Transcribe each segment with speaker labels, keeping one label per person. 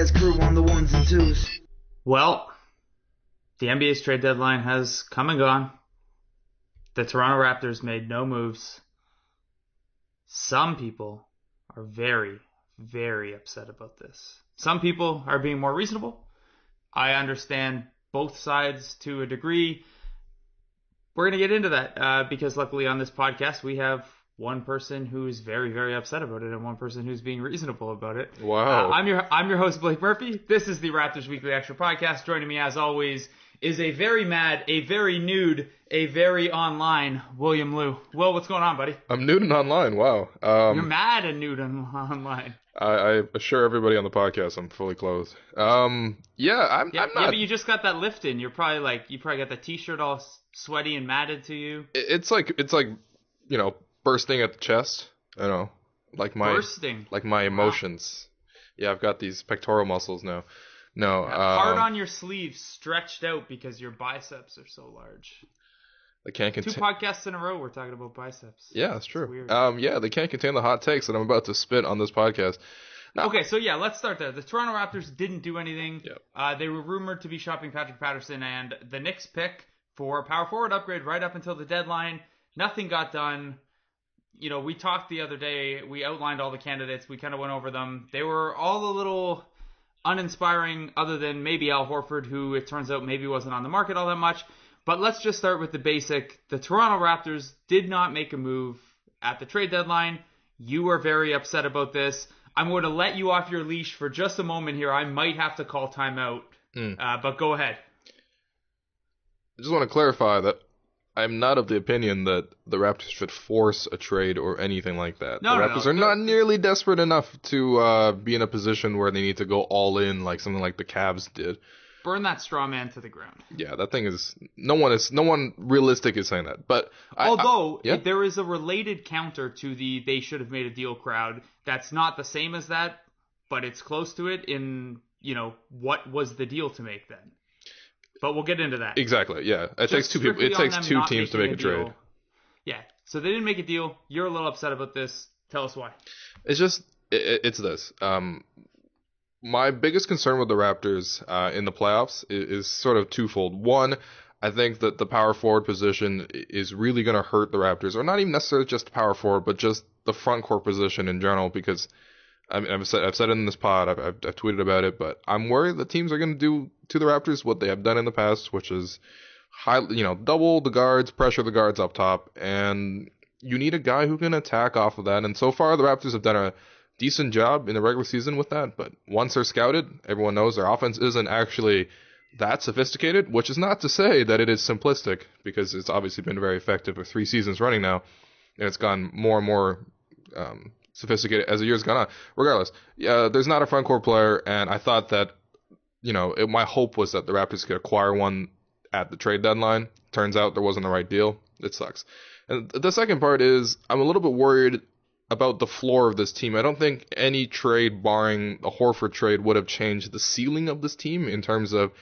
Speaker 1: podcast crew on the ones and twos.
Speaker 2: Well, the NBA's trade deadline has come and gone. The Toronto Raptors made no moves. Some people are very, very upset about this. Some people are being more reasonable. I understand both sides to a degree. We're going to get into that because luckily on this podcast we have one person who is very, very upset about it and one person who's being reasonable about it.
Speaker 3: Wow.
Speaker 2: I'm your host, Blake Murphy. This is the Raptors Weekly Extra Podcast. Joining me as always is a very mad, a very nude, a very online William Liu. Will, what's going on, buddy?
Speaker 3: I'm nude and online. Wow.
Speaker 2: You're mad and nude and online.
Speaker 3: I assure everybody on the podcast I'm fully clothed. I'm not.
Speaker 2: Yeah, but you just got that lift in. You probably got the t-shirt all sweaty and matted to you.
Speaker 3: It's like bursting at the chest. I know, like my emotions. Yeah, I've got these pectoral muscles now. No,
Speaker 2: hard on your sleeves, stretched out because your biceps are so large.
Speaker 3: They can't contain.
Speaker 2: 2 podcasts in a row we're talking about biceps.
Speaker 3: Yeah, that's true.
Speaker 2: Weird.
Speaker 3: They can't contain the hot takes that I'm about to spit on this podcast. Now,
Speaker 2: okay, so yeah, let's start there. The Toronto Raptors didn't do anything.
Speaker 3: Yep.
Speaker 2: They were rumored to be shopping Patrick Patterson and the Knicks pick for a power forward upgrade right up until the deadline. Nothing got done. You know, we talked the other day. We outlined all the candidates. We kind of went over them. They were all a little uninspiring, other than maybe Al Horford, who it turns out maybe wasn't on the market all that much. But let's just start with the basic. The Toronto Raptors did not make a move at the trade deadline. You are very upset about this. I'm going to let you off your leash for just a moment here. I might have to call timeout, but go ahead.
Speaker 3: I just want to clarify that I'm not of the opinion that the Raptors should force a trade or anything like that. The Raptors are not nearly desperate enough to be in a position where they need to go all in like something like the Cavs did.
Speaker 2: Burn that straw man to the ground.
Speaker 3: Yeah, that thing is no one realistic is saying that. But
Speaker 2: there is a related counter to the they should have made a deal crowd that's not the same as that, but it's close to it in, what was the deal to make then. But we'll get into that.
Speaker 3: Exactly, yeah. It takes two people. It takes two teams to make a trade.
Speaker 2: Yeah. So they didn't make a deal. You're a little upset about this. Tell us why.
Speaker 3: It's just it's this. My biggest concern with the Raptors in the playoffs is sort of twofold. One, I think that the power forward position is really going to hurt the Raptors, or not even necessarily just power forward, but just the front court position in general. Because I've said it in this pod, I've tweeted about it, but I'm worried that teams are going to do to the Raptors what they have done in the past, which is double the guards, pressure the guards up top, and you need a guy who can attack off of that. And so far, the Raptors have done a decent job in the regular season with that, but once they're scouted, everyone knows their offense isn't actually that sophisticated, which is not to say that it is simplistic, because it's obviously been very effective for 3 seasons running now, and it's gone more and more sophisticated as the years gone on. Regardless, there's not a front court player, and I thought that, my hope was that the Raptors could acquire one at the trade deadline. Turns out there wasn't the right deal. It sucks. And the second part is I'm a little bit worried about the floor of this team. I don't think any trade, barring a Horford trade, would have changed the ceiling of this team in terms of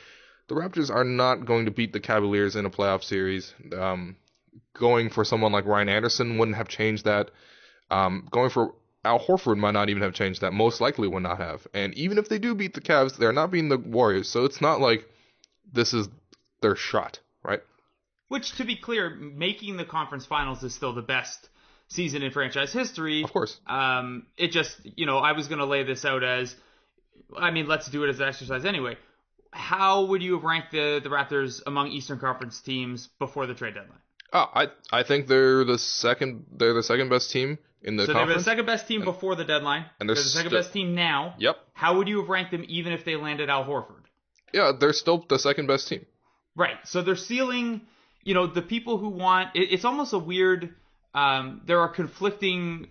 Speaker 3: the Raptors are not going to beat the Cavaliers in a playoff series. Going for someone like Ryan Anderson wouldn't have changed that. Going for Al Horford might not even have changed that. Most likely would not have. And even if they do beat the Cavs, they're not beating the Warriors. So it's not like this is their shot, right?
Speaker 2: Which, to be clear, making the conference finals is still the best season in franchise history.
Speaker 3: Of course.
Speaker 2: It just, I was going to lay this out as, let's do it as an exercise anyway. How would you have ranked the Raptors among Eastern Conference teams before the trade deadline?
Speaker 3: Oh, I think they're the second best team in the conference.
Speaker 2: So they were the second best team before the deadline.
Speaker 3: And
Speaker 2: they're the second best team now.
Speaker 3: Yep.
Speaker 2: How would you have ranked them even if they landed Al Horford?
Speaker 3: Yeah, they're still the second best team.
Speaker 2: Right. So they're ceiling, the people who want, it's almost a weird, there are conflicting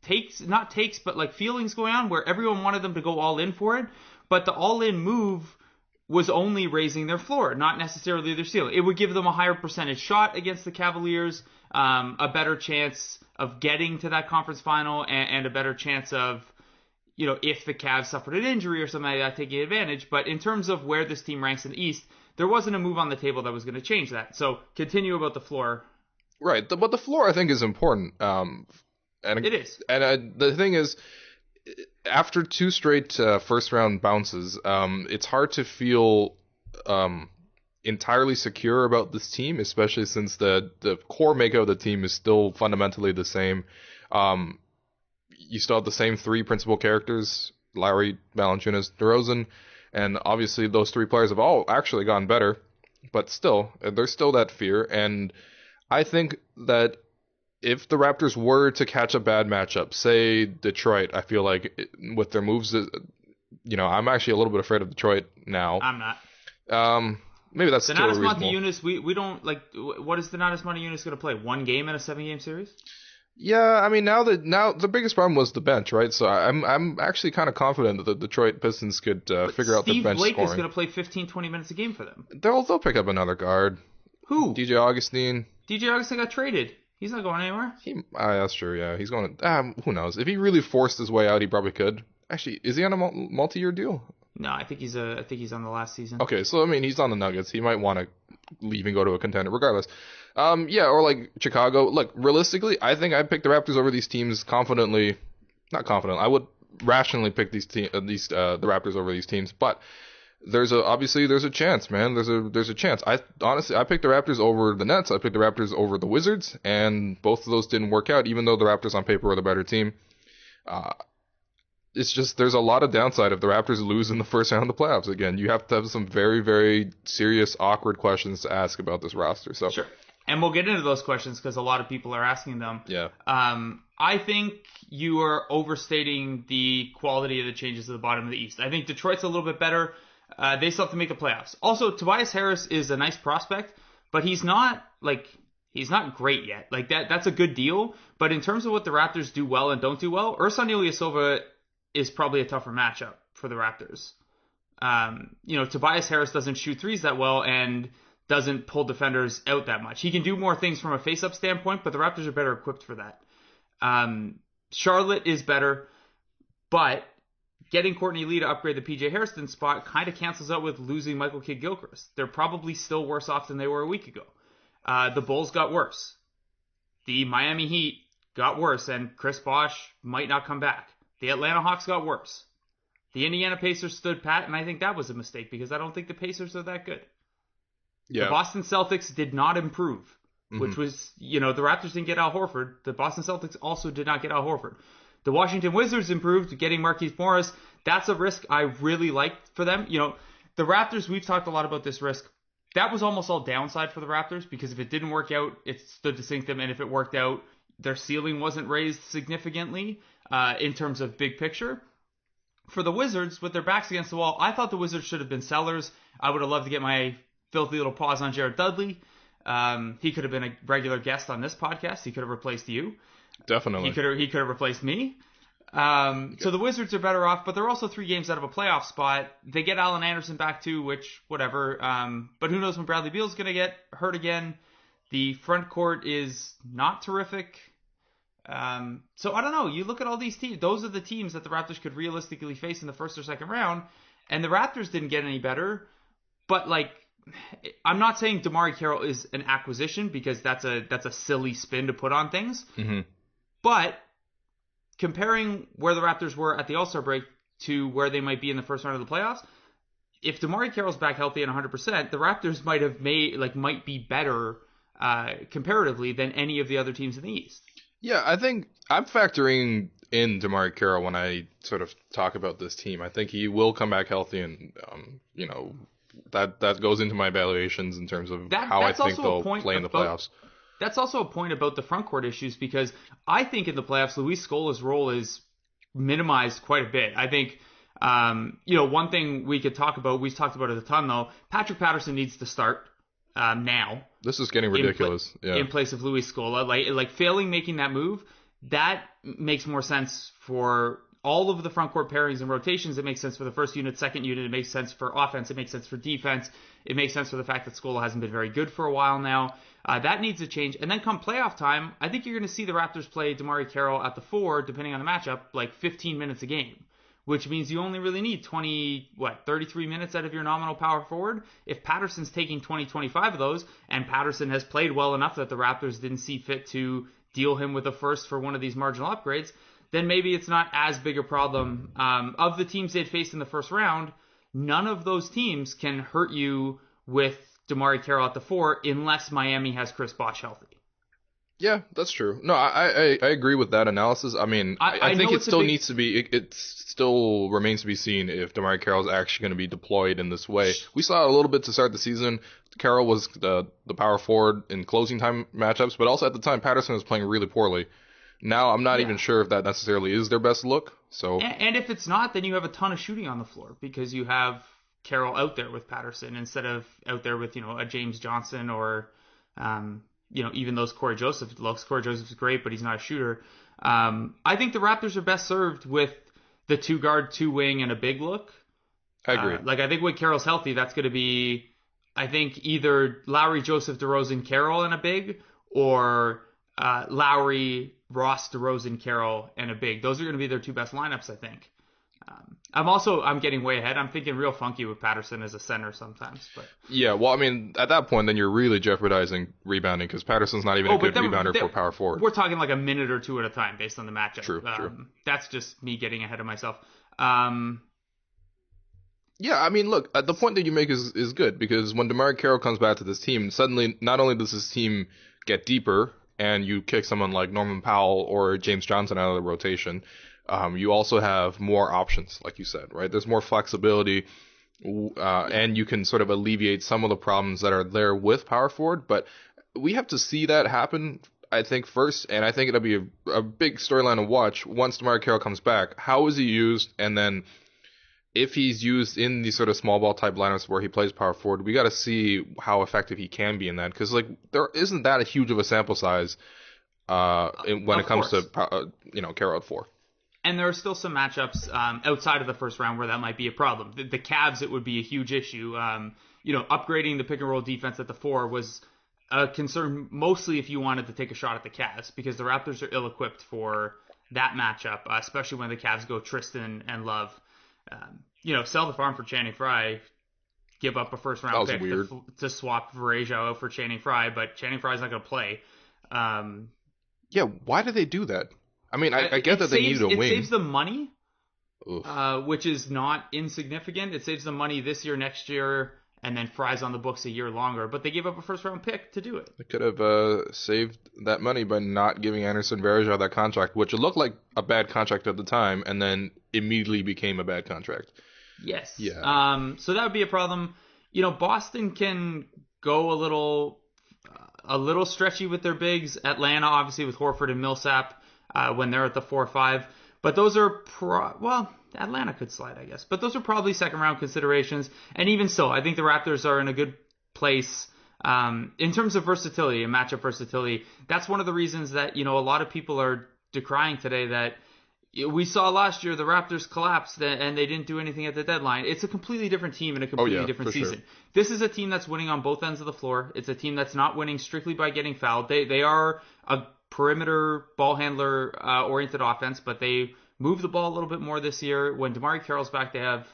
Speaker 2: but feelings going on where everyone wanted them to go all in for it. But the all in move was only raising their floor, not necessarily their ceiling. It would give them a higher percentage shot against the Cavaliers, a better chance of getting to that conference final, and a better chance of, if the Cavs suffered an injury or something like that, taking advantage. But in terms of where this team ranks in the East, there wasn't a move on the table that was going to change that. So continue about the floor.
Speaker 3: Right, but the floor I think is important.
Speaker 2: It is.
Speaker 3: And the thing is, after two straight first round bounces, it's hard to feel entirely secure about this team, especially since the core makeup of the team is still fundamentally the same. You still have the same three principal characters: Lowry, Valanciunas, DeRozan, and obviously those three players have all actually gotten better, but still, there's still that fear. And I think that if the Raptors were to catch a bad matchup, say Detroit, I feel like with their moves, I'm actually a little bit afraid of Detroit now.
Speaker 2: I'm not.
Speaker 3: Maybe that's still
Speaker 2: Donatas
Speaker 3: reasonable.
Speaker 2: Motiejunas, we don't like. What is Donatas Motiejunas going to play? One game in a 7-game series?
Speaker 3: Yeah, I mean now the biggest problem was the bench, right? So I'm actually kind of confident that the Detroit Pistons could figure out their bench
Speaker 2: Steve Blake
Speaker 3: scoring.
Speaker 2: is going to play 15-20 minutes a game for them.
Speaker 3: They'll pick up another guard.
Speaker 2: Who?
Speaker 3: DJ Augustine.
Speaker 2: DJ Augustine got traded. He's not going anywhere.
Speaker 3: That's true. Yeah, he's going to. Who knows? If he really forced his way out, he probably could. Actually, is he on a multi-year deal?
Speaker 2: No, I think he's on the last season.
Speaker 3: Okay, so I mean he's on the Nuggets. He might want to leave and go to a contender, regardless. Yeah, or like Chicago. Look, realistically, I think I'd pick the Raptors over these teams confidently. Not confident. I would rationally pick the Raptors over these teams, but there's a chance, man. There's a chance. I picked the Raptors over the Nets. I picked the Raptors over the Wizards, and both of those didn't work out. Even though the Raptors on paper were the better team, it's just there's a lot of downside if the Raptors lose in the first round of the playoffs. Again, you have to have some very, very serious, awkward questions to ask about this roster. So
Speaker 2: sure. And we'll get into those questions because a lot of people are asking them.
Speaker 3: Yeah.
Speaker 2: I think you are overstating the quality of the changes at the bottom of the East. I think Detroit's a little bit better. They still have to make the playoffs. Also, Tobias Harris is a nice prospect, but he's not great yet. Like that's a good deal. But in terms of what the Raptors do well and don't do well, Ersan Ilyasova is probably a tougher matchup for the Raptors. Tobias Harris doesn't shoot threes that well and doesn't pull defenders out that much. He can do more things from a face-up standpoint, but the Raptors are better equipped for that. Charlotte is better, but getting Courtney Lee to upgrade the PJ Harrison spot kind of cancels out with losing Michael Kidd-Gilchrist. They're probably still worse off than they were a week ago. The Bulls got worse. The Miami Heat got worse, and Chris Bosh might not come back. The Atlanta Hawks got worse. The Indiana Pacers stood pat, and I think that was a mistake because I don't think the Pacers are that good. Yeah. The Boston Celtics did not improve, which was, the Raptors didn't get Al Horford. The Boston Celtics also did not get Al Horford. The Washington Wizards improved, getting Markieff Morris. That's a risk I really liked for them. The Raptors, we've talked a lot about this risk. That was almost all downside for the Raptors because if it didn't work out, it stood to sink them. And if it worked out, their ceiling wasn't raised significantly in terms of big picture. For the Wizards, with their backs against the wall, I thought the Wizards should have been sellers. I would have loved to get my filthy little paws on Jared Dudley. He could have been a regular guest on this podcast. He could have replaced you.
Speaker 3: Definitely.
Speaker 2: He could have replaced me. So the Wizards are better off, but they're also 3 games out of a playoff spot. They get Allen Anderson back too, which, whatever. But who knows when Bradley Beal's going to get hurt again. The front court is not terrific. So I don't know. You look at all these teams. Those are the teams that the Raptors could realistically face in the first or second round. And the Raptors didn't get any better. But, I'm not saying DeMarre Carroll is an acquisition because that's a silly spin to put on things. Mm-hmm. But comparing where the Raptors were at the All-Star break to where they might be in the first round of the playoffs, if DeMarre Carroll's back healthy and 100%, the Raptors might be better comparatively than any of the other teams in the East.
Speaker 3: Yeah, I think I'm factoring in DeMarre Carroll when I sort of talk about this team. I think he will come back healthy, and that goes into my evaluations in terms of how I think they'll play in the playoffs.
Speaker 2: That's also a point about the front court issues because I think in the playoffs, Luis Scola's role is minimized quite a bit. I think, one thing we could talk about, we've talked about it a ton though, Patrick Patterson needs to start now.
Speaker 3: This is getting ridiculous.
Speaker 2: In place of Luis Scola. Like failing making that move, that makes more sense for all of the front court pairings and rotations. It makes sense for the first unit, second unit. It makes sense for offense. It makes sense for defense. It makes sense for the fact that Scola hasn't been very good for a while now. That needs to change. And then come playoff time, I think you're going to see the Raptors play DeMarre Carroll at the 4, depending on the matchup, 15 minutes a game, which means you only really need 33 minutes out of your nominal power forward. If Patterson's taking 25 of those, and Patterson has played well enough that the Raptors didn't see fit to deal him with a first for one of these marginal upgrades, then maybe it's not as big a problem. Of the teams they'd faced in the first round, none of those teams can hurt you with DeMarre Carroll at the 4 unless Miami has Chris Bosh healthy.
Speaker 3: Yeah, that's true. No, I agree with that analysis. I mean, I think it still needs to be, it still remains to be seen if DeMarre Carroll is actually going to be deployed in this way. We saw a little bit to start the season. Carroll was the power forward in closing time matchups, but also at the time, Patterson was playing really poorly. Now, I'm not even sure if that necessarily is their best look. So,
Speaker 2: and if it's not, then you have a ton of shooting on the floor because you have Carroll out there with Patterson instead of out there with, a James Johnson or, even those Corey Joseph looks. Corey Joseph's great, but he's not a shooter. I think the Raptors are best served with the 2-guard, 2-wing, and a big look.
Speaker 3: I agree.
Speaker 2: I think when Carroll's healthy, that's going to be, I think, either Lowry, Joseph, DeRozan, Carroll, and a big, or Lowry, Ross, DeRozan, Carroll, and a big. Those are going to be their 2 best lineups, I think. I'm getting way ahead. I'm thinking real funky with Patterson as a center sometimes. But
Speaker 3: yeah, well, I mean, at that point, then you're really jeopardizing rebounding because Patterson's not even a good rebounder for power forward.
Speaker 2: We're talking like a minute or 2 at a time based on the matchup.
Speaker 3: True.
Speaker 2: That's just me getting ahead of myself.
Speaker 3: Yeah, I mean, look, the point that you make is good because when DeMarre Carroll comes back to this team, suddenly not only does this team get deeper and you kick someone like Norman Powell or James Johnson out of the rotation, you also have more options, like you said, right? There's more flexibility, and you can sort of alleviate some of the problems that are there with power forward. But we have to see that happen, I think, first, and I think it'll be a big storyline to watch once DeMarre Carroll comes back. How is he used? And then if he's used in these sort of small ball type lineups where he plays power forward, we got to see how effective he can be in that because there isn't that a huge of a sample size when it comes to Carroll at 4.
Speaker 2: And there are still some matchups outside of the first round where that might be a problem. The Cavs, it would be a huge issue. Upgrading the pick and roll defense at the 4 was a concern mostly if you wanted to take a shot at the Cavs because the Raptors are ill-equipped for that matchup, especially when the Cavs go Tristan and Love. Sell the farm for Channing Frye, give up a first-round pick to swap Varejao out for Channing Frye, but Channing Frye's not going to play.
Speaker 3: Yeah, why do they do that? I mean, I get that they need a wing.
Speaker 2: It saves them money, which is not insignificant. It saves them money this year, next year, and then Frye's on the books a year longer. But they gave up a first-round pick to do it.
Speaker 3: They could have saved that money by not giving Anderson Varejao that contract, which looked like a bad contract at the time, and then immediately became a bad contract.
Speaker 2: Yes.
Speaker 3: Yeah.
Speaker 2: So that would be a problem. Boston can go a little stretchy with their bigs. Atlanta, obviously, with Horford and Millsap. When they're at the 4-5. But those are, Atlanta could slide, I guess. But those are probably second-round considerations. And even so, I think the Raptors are in a good place in terms of versatility and matchup versatility. That's one of the reasons that, a lot of people are decrying today that we saw last year the Raptors collapsed and they didn't do anything at the deadline. It's a completely different team and a completely different season.
Speaker 3: Sure.
Speaker 2: This is a team that's winning on both ends of the floor. It's a team that's not winning strictly by getting fouled. They are a perimeter ball handler oriented offense, but they move the ball a little bit more this year. When DeMarre Carroll's back, they have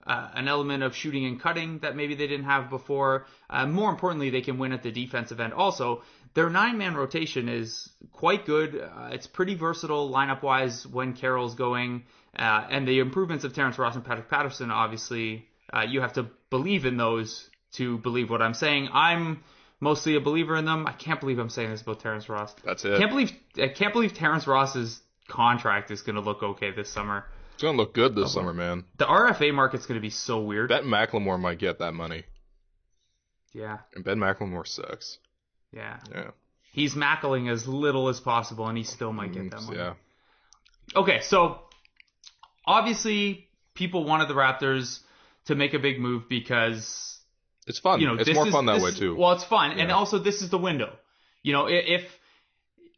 Speaker 2: an element of shooting and cutting that maybe they didn't have before. More importantly, they can win at the defensive end. Also, their 9-man rotation is quite good. It's pretty versatile lineup-wise when Carroll's going. And the improvements of Terrence Ross and Patrick Patterson, obviously, you have to believe in those to believe what I'm saying. I'm mostly a believer in them. I can't believe I'm saying this about Terrence Ross.
Speaker 3: That's it.
Speaker 2: I can't believe Terrence Ross's contract is going to look okay this summer.
Speaker 3: It's going to look good this summer, man.
Speaker 2: The RFA market's going to be so weird.
Speaker 3: Ben McLemore might get that money.
Speaker 2: Yeah.
Speaker 3: And Ben McLemore sucks.
Speaker 2: Yeah.
Speaker 3: Yeah.
Speaker 2: He's mackling as little as possible, and he still might get that money.
Speaker 3: Yeah.
Speaker 2: Okay, so obviously people wanted the Raptors to make a big move because
Speaker 3: it's fun. It's more fun that way too.
Speaker 2: Well, it's fun, and also this is the window. If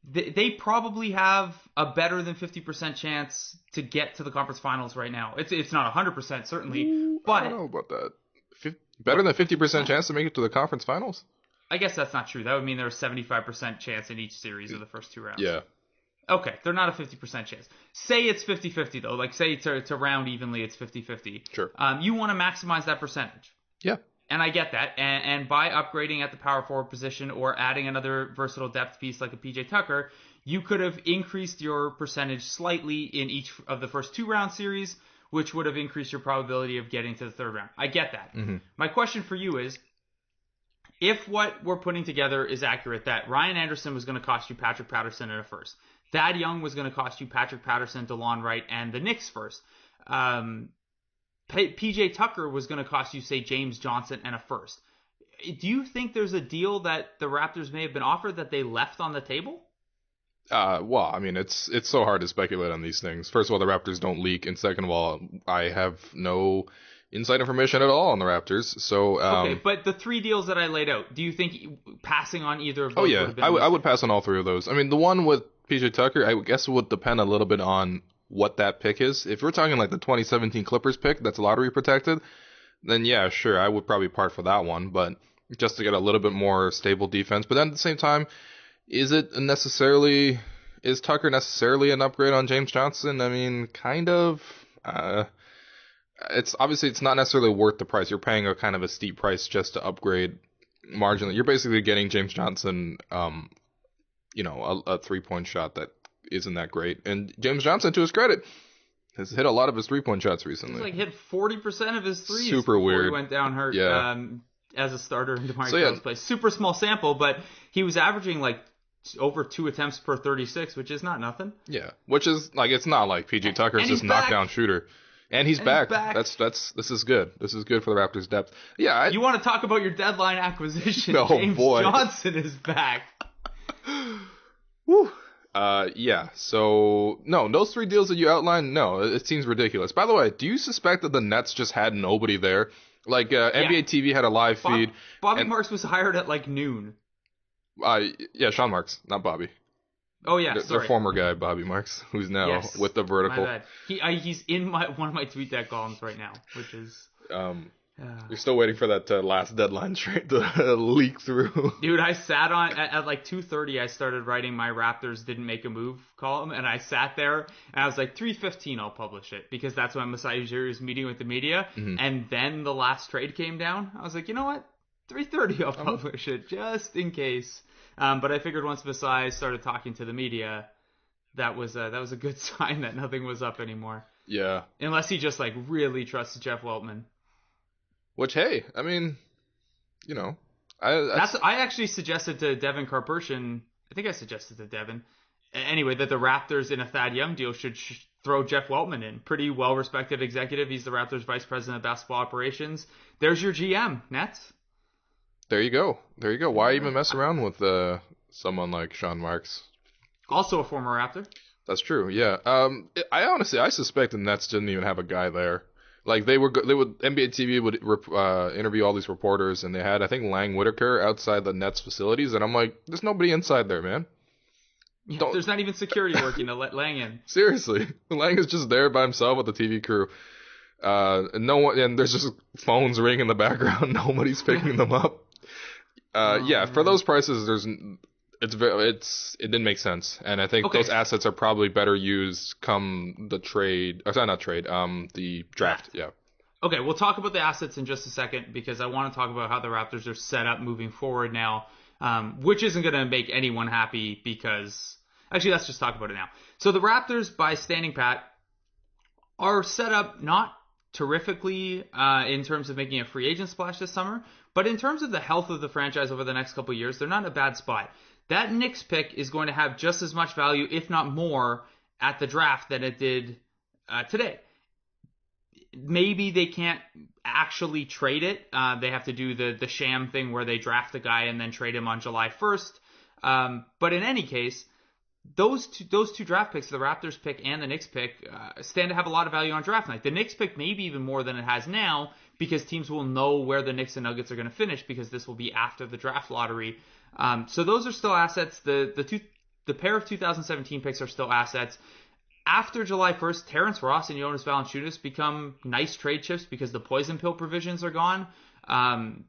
Speaker 2: they probably have a better than 50% chance to get to the conference finals right now. It's not 100% certainly, but
Speaker 3: I don't know about that. Better than 50% chance to make it to the conference finals?
Speaker 2: I guess that's not true. That would mean there's a 75% chance in each series of the first 2 rounds.
Speaker 3: Yeah.
Speaker 2: Okay, they're not a 50% chance. Say it's 50-50 though. Like say to round evenly, it's 50-50.
Speaker 3: Sure.
Speaker 2: You want to maximize that percentage.
Speaker 3: Yeah.
Speaker 2: And I get that. And by upgrading at the power forward position or adding another versatile depth piece like a PJ Tucker, you could have increased your percentage slightly in each of the first 2-round series, which would have increased your probability of getting to the third round. I get that.
Speaker 3: Mm-hmm.
Speaker 2: My question for you is, if what we're putting together is accurate, that Ryan Anderson was going to cost you Patrick Patterson in a first, Thad Young was going to cost you Patrick Patterson, DeLon Wright, and the Knicks first, PJ Tucker was going to cost you, say, James Johnson and a first. Do you think there's a deal that the Raptors may have been offered that they left on the table?
Speaker 3: Well, I mean, it's so hard to speculate on these things. First of all, the Raptors don't leak, and second of all, I have no inside information at all on the Raptors. So
Speaker 2: okay, but the 3 deals that I laid out, do you think passing on either of those?
Speaker 3: Oh yeah, I would pass on all 3 of those. I mean, the one with PJ Tucker, I guess would depend a little bit on what that pick is. If we're talking like the 2017 Clippers pick that's lottery protected, then yeah, sure, I would probably part for that one, but just to get a little bit more stable defense. But then at the same time, is Tucker necessarily an upgrade on James Johnson? I mean, kind of. It's not necessarily worth the price. You're paying a kind of a steep price just to upgrade marginally. You're basically getting James Johnson, a 3-point shot that isn't that great. And James Johnson, to his credit, has hit a lot of his 3-point shots recently.
Speaker 2: He's hit 40% of his threes.
Speaker 3: Super weird.
Speaker 2: He went down hurt.
Speaker 3: Yeah.
Speaker 2: As a starter in DeMar Carroll's place. Super small sample, but he was averaging over 2 attempts per 36, which is not nothing.
Speaker 3: Yeah, which is it's not like PJ Tucker's just knockdown shooter. And he's back. This is good. This is good for the Raptors' depth. Yeah.
Speaker 2: You want to talk about your deadline acquisition?
Speaker 3: Oh,
Speaker 2: James
Speaker 3: boy.
Speaker 2: Johnson is back.
Speaker 3: Woo. Yeah. So no, those 3 deals that you outlined, no, it seems ridiculous. By the way, do you suspect that the Nets just had nobody there? NBA TV had a live feed.
Speaker 2: Bobby Marks was hired at noon.
Speaker 3: Yeah, Sean Marks, not Bobby.
Speaker 2: Oh yeah,
Speaker 3: their former guy, Bobby Marks, who's now with the Vertical.
Speaker 2: My bad. He's in one of my TweetDeck columns right now, which is.
Speaker 3: You're still waiting for that last deadline trade to leak through.
Speaker 2: Dude, I sat on at 2:30. I started writing my Raptors didn't make a move column, and I sat there and I was like 3:15. I'll publish it because that's when Masai Ujiri was meeting with the media, and then the last trade came down. I was like, you know what, 3:30. I'll publish it just in case. But I figured once Masai started talking to the media, that was a good sign that nothing was up anymore.
Speaker 3: Yeah.
Speaker 2: Unless he just really trusts Jeff Weltman.
Speaker 3: Which, hey, I mean,
Speaker 2: I actually suggested to Devin Karpershin, I think I suggested to Devin, anyway, that the Raptors in a Thad Young deal should throw Jeff Weltman in. Pretty well-respected executive. He's the Raptors vice president of basketball operations. There's your GM, Nets.
Speaker 3: There you go. Why even mess around with someone like Sean Marks?
Speaker 2: Also a former Raptor.
Speaker 3: That's true, yeah. I suspect the Nets didn't even have a guy there. NBA TV would interview all these reporters, and they had, I think, Lang Whitaker outside the Nets facilities, and I'm like, there's nobody inside there, man.
Speaker 2: Yeah, there's not even security working to let Lang in.
Speaker 3: Seriously, Lang is just there by himself with the TV crew. And there's just phones ringing in the background. Nobody's picking them up. For those prices, it didn't make sense, and I think those assets are probably better used come the trade. Or sorry, not trade. The draft. Yeah.
Speaker 2: Okay, we'll talk about the assets in just a second because I want to talk about how the Raptors are set up moving forward now, which isn't going to make anyone happy because actually, let's just talk about it now. So the Raptors, by standing pat, are set up not terrifically in terms of making a free agent splash this summer, but in terms of the health of the franchise over the next couple of years, they're not in a bad spot. That Knicks pick is going to have just as much value, if not more, at the draft than it did today. Maybe they can't actually trade it. They have to do the sham thing where they draft the guy and then trade him on July 1st. But in any case, those two draft picks, the Raptors pick and the Knicks pick, stand to have a lot of value on draft night. The Knicks pick maybe even more than it has now because teams will know where the Knicks and Nuggets are going to finish because this will be after the draft lottery. So those are still assets. The pair of 2017 picks are still assets. After July 1st, Terrence Ross and Jonas Valanciunas become nice trade chips because the poison pill provisions are gone. Terrence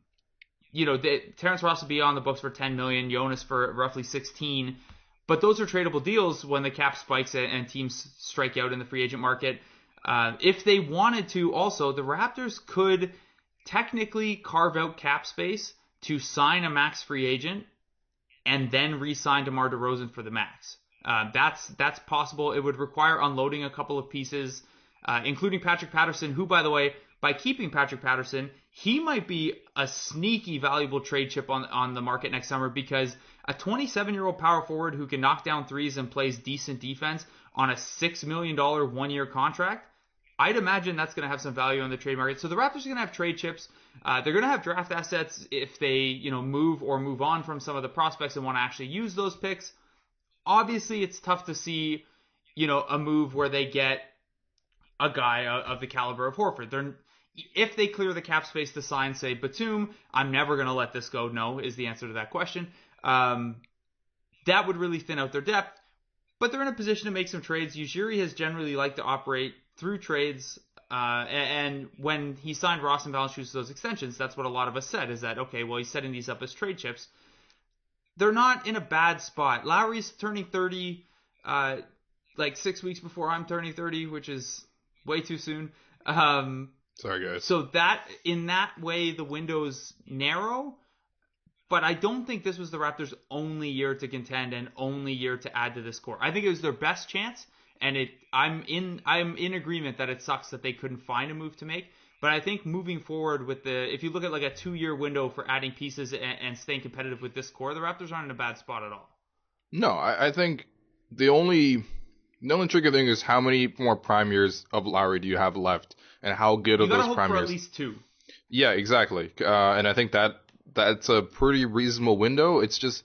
Speaker 2: Ross will be on the books for $10 million, Jonas for roughly 16. But those are tradable deals when the cap spikes and teams strike out in the free agent market. If they wanted to, also, the Raptors could technically carve out cap space to sign a max free agent and then re-sign DeMar DeRozan for the max. That's possible. It would require unloading a couple of pieces, including Patrick Patterson, who, by the way, by keeping Patrick Patterson, he might be a sneaky valuable trade chip on the market next summer, because a 27-year-old power forward who can knock down threes and plays decent defense on a $6 million one-year contract, I'd imagine that's going to have some value on the trade market. So the Raptors are going to have trade chips. They're going to have draft assets if they, move or move on from some of the prospects and want to actually use those picks. Obviously, it's tough to see, a move where they get a guy of the caliber of Horford. If they clear the cap space to sign, say, Batum, I'm never going to let this go. No, is the answer to that question. That would really thin out their depth. But they're in a position to make some trades. Ujiri has generally liked to operate through trades. And when he signed Ross and Valanciunas those extensions, that's what a lot of us said, is that, okay, well, he's setting these up as trade chips. They're not in a bad spot. Lowry's turning 30 like 6 weeks before I'm turning 30, which is way too soon.
Speaker 3: Sorry, guys.
Speaker 2: So that, in that way, the window's narrow. But I don't think this was the Raptors' only year to contend and only year to add to this core. I think it was their best chance, and I'm in agreement that it sucks that they couldn't find a move to make. But I think moving forward if you look at like a 2-year window for adding pieces and staying competitive with this core, the Raptors aren't in a bad spot at all.
Speaker 3: No, I think the only tricky thing is how many more prime years of Lowry do you have left, and how good of those prime years?
Speaker 2: At least 2.
Speaker 3: Yeah, exactly. And I think that's a pretty reasonable window. It's just,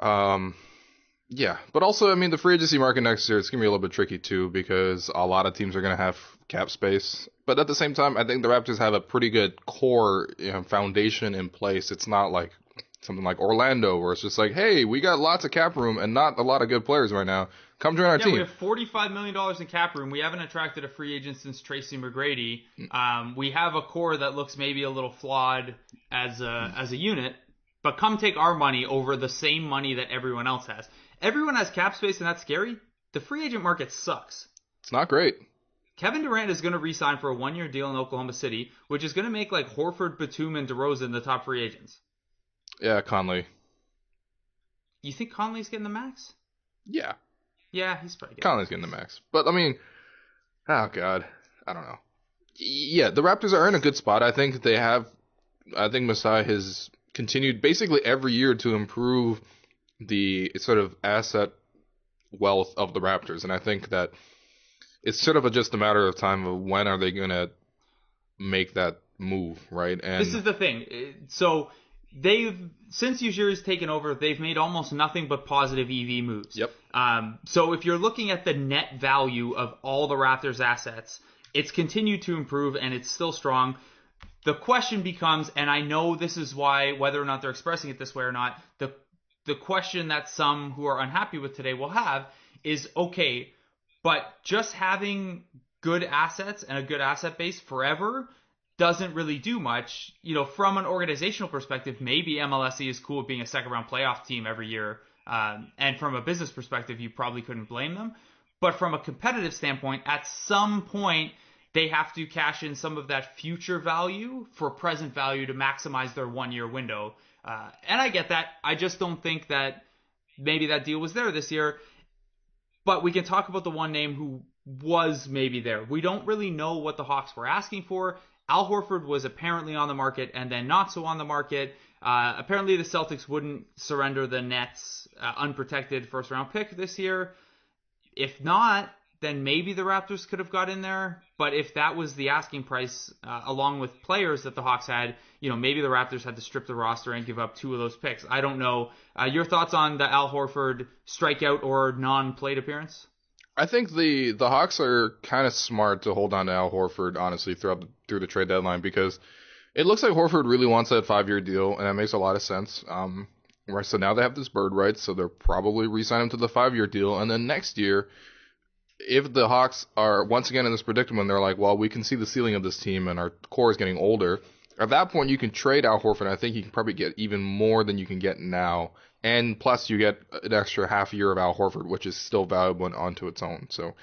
Speaker 3: yeah. But also, I mean, the free agency market next year, it's going to be a little bit tricky too, because a lot of teams are going to have cap space. But at the same time, I think the Raptors have a pretty good core foundation in place. It's not like something like Orlando, where it's just like, hey, we got lots of cap room and not a lot of good players right now. Come join our team.
Speaker 2: We have $45 million in cap room. We haven't attracted a free agent since Tracy McGrady. We have a core that looks maybe a little flawed as a unit, but come take our money over the same money that everyone else has. Everyone has cap space, and that's scary. The free agent market sucks.
Speaker 3: It's not great.
Speaker 2: Kevin Durant is going to re-sign for a 1-year deal in Oklahoma City, which is going to make like Horford, Batum, and DeRozan the top free agents.
Speaker 3: Yeah, Conley.
Speaker 2: You think Conley's getting the max?
Speaker 3: Yeah.
Speaker 2: Yeah, he's probably getting
Speaker 3: Conley's getting the max. But, I mean, oh, God. I don't know. Yeah, the Raptors are in a good spot. I think Masai has continued basically every year to improve the sort of asset wealth of the Raptors. And I think that it's sort of just a matter of time of when are they going to make that move, right? And
Speaker 2: this is the thing. So since Ujiri's taken over, they've made almost nothing but positive EV moves.
Speaker 3: Yep.
Speaker 2: So if you're looking at the net value of all the Raptors assets, it's continued to improve and it's still strong. The question becomes, and I know this is why, whether or not they're expressing it this way or not, the question that some who are unhappy with today will have is, okay, but just having good assets and a good asset base forever doesn't really do much. From an organizational perspective, maybe MLSE is cool with being a second-round playoff team every year. And from a business perspective, you probably couldn't blame them. But from a competitive standpoint, at some point, they have to cash in some of that future value for present value to maximize their 1-year window. And I get that. I just don't think that maybe that deal was there this year. But we can talk about the one name who was maybe there. We don't really know what the Hawks were asking for. Al Horford was apparently on the market and then not so on the market. Apparently the Celtics wouldn't surrender the Nets' unprotected first-round pick this year. If not, then maybe the Raptors could have got in there. But if that was the asking price, along with players that the Hawks had, maybe the Raptors had to strip the roster and give up 2 of those picks. I don't know. Your thoughts on the Al Horford strikeout or non-plate appearance?
Speaker 3: I think the Hawks are kind of smart to hold on to Al Horford, honestly, through the trade deadline, because it looks like Horford really wants that 5-year deal, and that makes a lot of sense. Right, so now they have this bird right, so they'll probably re-sign him to the 5-year deal, and then next year, if the Hawks are once again in this predicament, they're like, well, we can see the ceiling of this team, and our core is getting older. At that point, you can trade Al Horford, and I think you can probably get even more than you can get now. And plus, you get an extra half year of Al Horford, which is still valuable onto its own. So,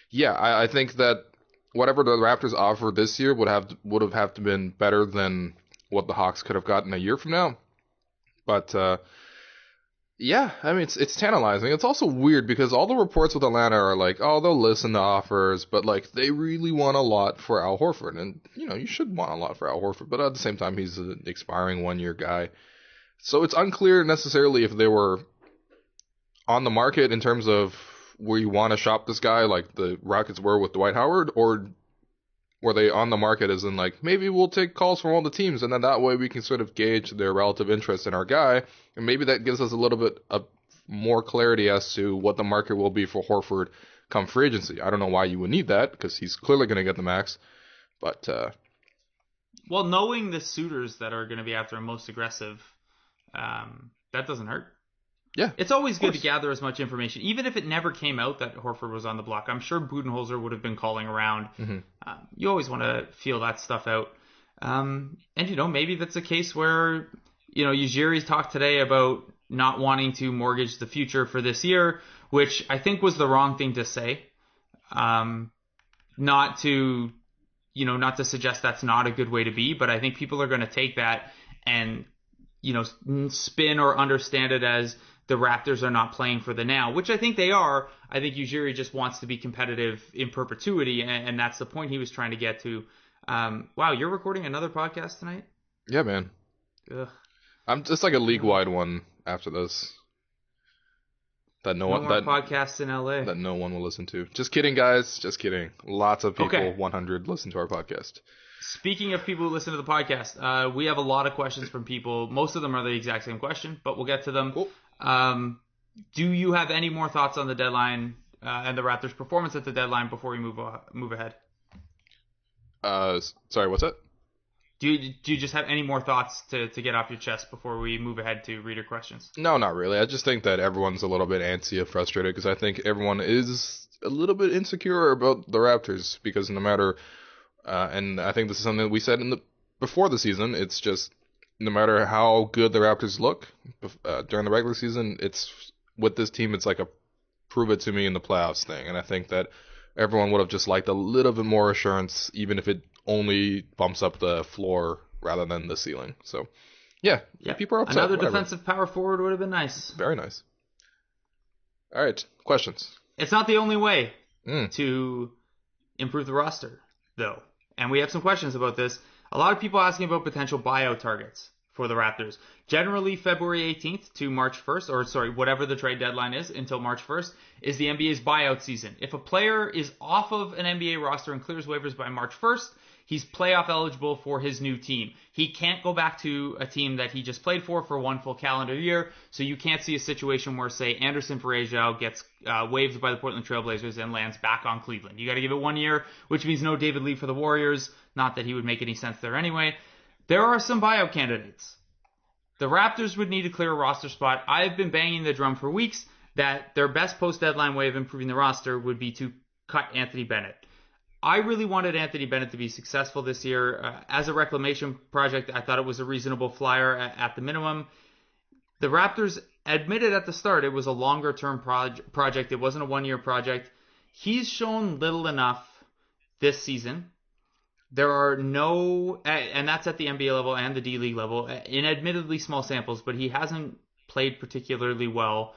Speaker 3: yeah, I think that whatever the Raptors offer this year would have to been better than what the Hawks could have gotten a year from now. But Yeah, I mean it's tantalizing. It's also weird because all the reports with Atlanta are like, oh, they'll listen to offers, but like they really want a lot for Al Horford, and you should want a lot for Al Horford, but at the same time he's an expiring 1 year guy, so it's unclear necessarily if they were on the market in terms of where you want to shop this guy, like the Rockets were with Dwight Howard, or were they on the market as in like maybe we'll take calls from all the teams, and then that way we can sort of gauge their relative interest in our guy, and maybe that gives us a little bit of more clarity as to what the market will be for Horford come free agency. I don't know why you would need that because he's clearly going to get the max, but
Speaker 2: Well, knowing the suitors that are going to be after him most aggressive, that doesn't hurt.
Speaker 3: yeah,
Speaker 2: It's always good to gather as much information, even if it never came out that Horford was on the block. I'm sure Budenholzer would have been calling around. You always want to feel that stuff out. And, maybe that's a case where, Ujiri talked today about not wanting to mortgage the future for this year, which I think was the wrong thing to say. Not to suggest that's not a good way to be, but I think people are going to take that and, spin or understand it as the Raptors are not playing for the now, which I think they are. I think Ujiri just wants to be competitive in perpetuity, and that's the point he was trying to get to. Wow, you're recording another podcast tonight?
Speaker 3: yeah, man.
Speaker 2: Ugh.
Speaker 3: I'm just like a league-wide one after this. That no one
Speaker 2: podcasts in LA.
Speaker 3: That no one will listen to. Just kidding, guys. Just kidding. Lots of people, 100, listen to our podcast.
Speaker 2: Speaking of people who listen to the podcast, we have a lot of questions from people. Most of them are the exact same question, but we'll get to them.
Speaker 3: Cool.
Speaker 2: Do you have any more thoughts on the deadline and the Raptors' performance at the deadline before we move ahead?
Speaker 3: Sorry, what's that?
Speaker 2: Do you just have any more thoughts to get off your chest before we move ahead to reader questions?
Speaker 3: No, not really. I just think that everyone's a little bit antsy and frustrated because I think everyone is a little bit insecure about the Raptors because no matter, and I think this is something that we said before the season, it's just no matter how good the Raptors look during the regular season, it's with this team, it's like a prove it to me in the playoffs thing. And I think that everyone would have just liked a little bit more assurance, even if it only bumps up the floor rather than the ceiling. So, yeah. People are upset.
Speaker 2: Another defensive power forward would have been nice.
Speaker 3: Very nice. All right, questions.
Speaker 2: It's not the only way to improve the roster, though. And we have some questions about this. A lot of people asking about potential buyout targets for the Raptors. Generally, February 18th to March 1st, or sorry, whatever the trade deadline is until March 1st, is the NBA's buyout season. If a player is off of an NBA roster and clears waivers by March 1st, he's playoff eligible for his new team. He can't go back to a team that he just played for one full calendar year, so you can't see a situation where, say, Anderson Varejao gets waived by the Portland Trailblazers and lands back on Cleveland. You got to give it 1 year, which means no David Lee for the Warriors. Not that he would make any sense there anyway. There are some buyout candidates. The Raptors would need to clear a roster spot. I've been banging the drum for weeks that their best post-deadline way of improving the roster would be to cut Anthony Bennett. I really wanted Anthony Bennett to be successful this year. As a reclamation project, I thought it was a reasonable flyer at the minimum. The Raptors admitted at the start it was a longer-term project. It wasn't a one-year project. He's shown little enough this season. There are no, and that's at the NBA level and the D-League level, in admittedly small samples, but he hasn't played particularly well.